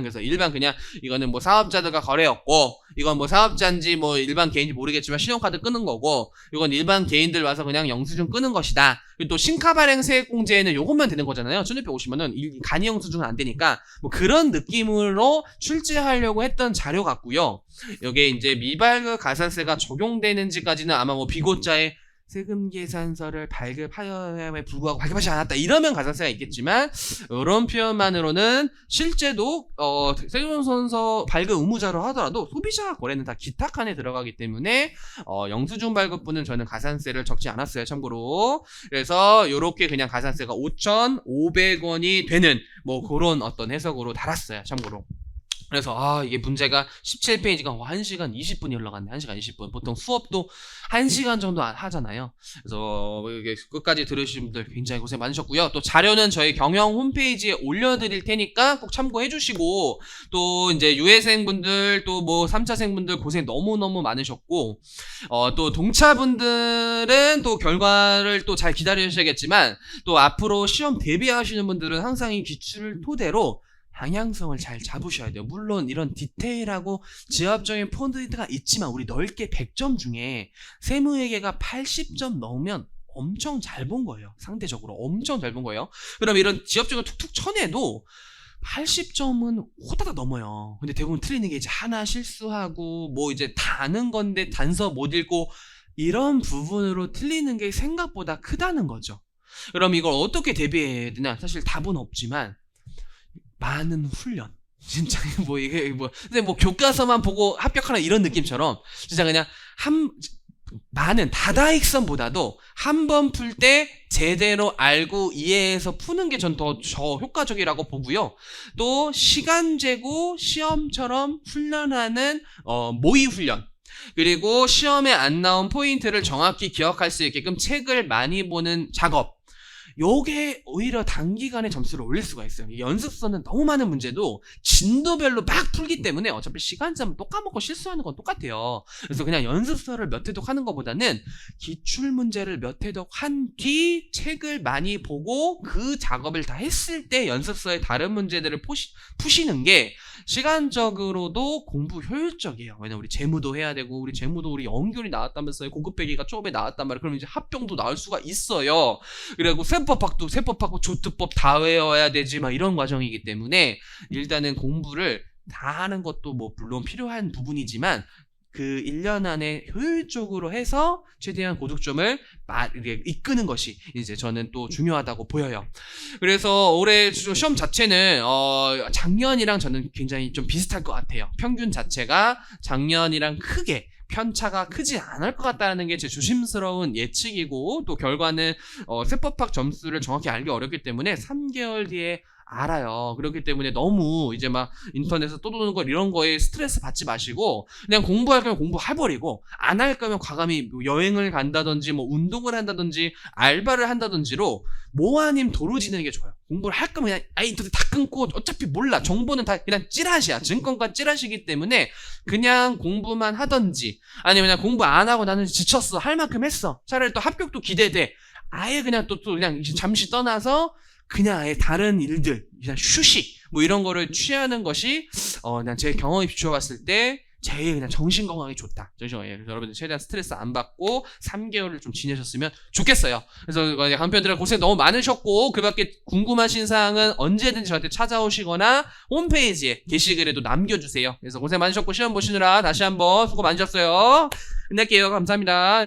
그래서 일반 그냥 이거는 뭐 사업자들과 거래였고, 이건 뭐 사업자인지 뭐 일반 개인인지 모르겠지만 신용카드 끄는 거고, 이건 일반 개인들 와서 그냥 영수증 끄는 것이다. 그리고 또 신카 발행세액 공제에는 요것만 되는 거잖아요. 1,650만원 간이 영수증은 안 되니까, 뭐 그런 느낌으로 출제하려고 했던 자료 같고요. 여기에 이제 미발급 가산세가 적용되는지까지는 아마 뭐 비고자의 세금 계산서를 발급하여야에 불구하고 발급하지 않았다, 이러면 가산세가 있겠지만, 이런 표현만으로는 실제도 세금 계산서 발급 의무자로 하더라도 소비자 거래는 다 기타 칸에 들어가기 때문에 영수증 발급분은 저는 가산세를 적지 않았어요, 참고로. 그래서 요렇게 그냥 가산세가 5,500원이 되는 뭐 그런 어떤 해석으로 달았어요, 참고로. 그래서 이게 문제가 17페이지가 1시간 20분이 흘러갔네. 1시간 20분. 보통 수업도 1시간 정도 하잖아요. 그래서 이게 끝까지 들으신 분들 굉장히 고생 많으셨고요. 또 자료는 저희 경영 홈페이지에 올려드릴 테니까 꼭 참고해 주시고, 또 이제 유예생분들 또 뭐 3차생분들 고생 너무너무 많으셨고, 또 동차분들은 또 결과를 또 잘 기다리셔야겠지만, 또 앞으로 시험 대비하시는 분들은 항상 이 기출을 토대로 방향성을 잘 잡으셔야 돼요. 물론 이런 디테일하고 지압적인 포인트가 있지만 우리 넓게 100점 중에 세무회계가 80점 넣으면 엄청 잘 본 거예요. 상대적으로 엄청 잘 본 거예요. 그럼 이런 지압적인 툭툭 쳐내도 80점은 호다닥 넘어요. 근데 대부분 틀리는 게 이제 하나 실수하고 뭐 이제 다 아는 건데 단서 못 읽고 이런 부분으로 틀리는 게 생각보다 크다는 거죠. 그럼 이걸 어떻게 대비해야 되나? 사실 답은 없지만 많은 훈련. 진짜 뭐 이게 뭐 근데 뭐 교과서만 보고 합격하는 이런 느낌처럼 진짜 그냥 많은 다다익선보다도 한 번 풀 때 제대로 알고 이해해서 푸는 게 전 더 효과적이라고 보고요. 또 시간 재고 시험처럼 훈련하는 모의 훈련. 그리고 시험에 안 나온 포인트를 정확히 기억할 수 있게끔 책을 많이 보는 작업. 요게 오히려 단기간에 점수를 올릴 수가 있어요. 이 연습서는 너무 많은 문제도 진도별로 막 풀기 때문에 어차피 시간짜면 또 까먹고 실수하는 건 똑같아요. 그래서 그냥 연습서를 몇 회독 하는 것보다는 기출문제를 몇 회독 한 뒤 책을 많이 보고 그 작업을 다 했을 때 연습서의 다른 문제들을 푸시는 게 시간적으로도 공부 효율적이에요. 왜냐면 우리 재무도 해야 되고, 우리 재무도 우리 연결이 나왔다면서요. 고급회계가 처음에 나왔단 말이에요. 그럼 이제 합병도 나올 수가 있어요. 그리고 세법학도 조트법 다 외워야 되지 막 이런 과정이기 때문에 일단은 공부를 다 하는 것도 뭐 물론 필요한 부분이지만 그 1년 안에 효율적으로 해서 최대한 고득점을 이끄는 것이 이제 저는 또 중요하다고 보여요. 그래서 올해 시험 자체는 작년이랑 저는 굉장히 좀 비슷할 것 같아요. 평균 자체가 작년이랑 크게 편차가 크지 않을 것 같다는 게 제 조심스러운 예측이고, 또 결과는 세법학 점수를 정확히 알기 어렵기 때문에 3개월 뒤에 알아요. 그렇기 때문에 너무 이제 막 인터넷에서 떠도는 거 이런 거에 스트레스 받지 마시고 그냥 공부할 거면 공부해버리고, 안 할 거면 과감히 여행을 간다든지 뭐 운동을 한다든지 알바를 한다든지로 뭐 아님 도로 지는 게 좋아요. 공부를 할 거면 그냥 인터넷 다 끊고, 어차피 몰라. 정보는 다 그냥 찌라시야. 증권가 찌라시기 때문에 그냥 공부만 하든지, 아니면 그냥 공부 안 하고 나는 지쳤어. 할 만큼 했어. 차라리 또 합격도 기대돼. 아예 그냥 또 그냥 잠시 떠나서 그냥 아예 다른 일들, 그냥 휴식 뭐 이런 거를 취하는 것이 그냥 제 경험에 비춰봤을 때 제일 그냥 정신 건강에 좋다. 그래서 여러분들 최대한 스트레스 안 받고 3개월을 좀 지내셨으면 좋겠어요. 그래서 강편들은 고생 너무 많으셨고, 그 밖에 궁금하신 사항은 언제든지 저한테 찾아오시거나 홈페이지에 게시글에도 남겨주세요. 그래서 고생 많으셨고 시험 보시느라 다시 한번 수고 많으셨어요. 끝낼게요. 감사합니다.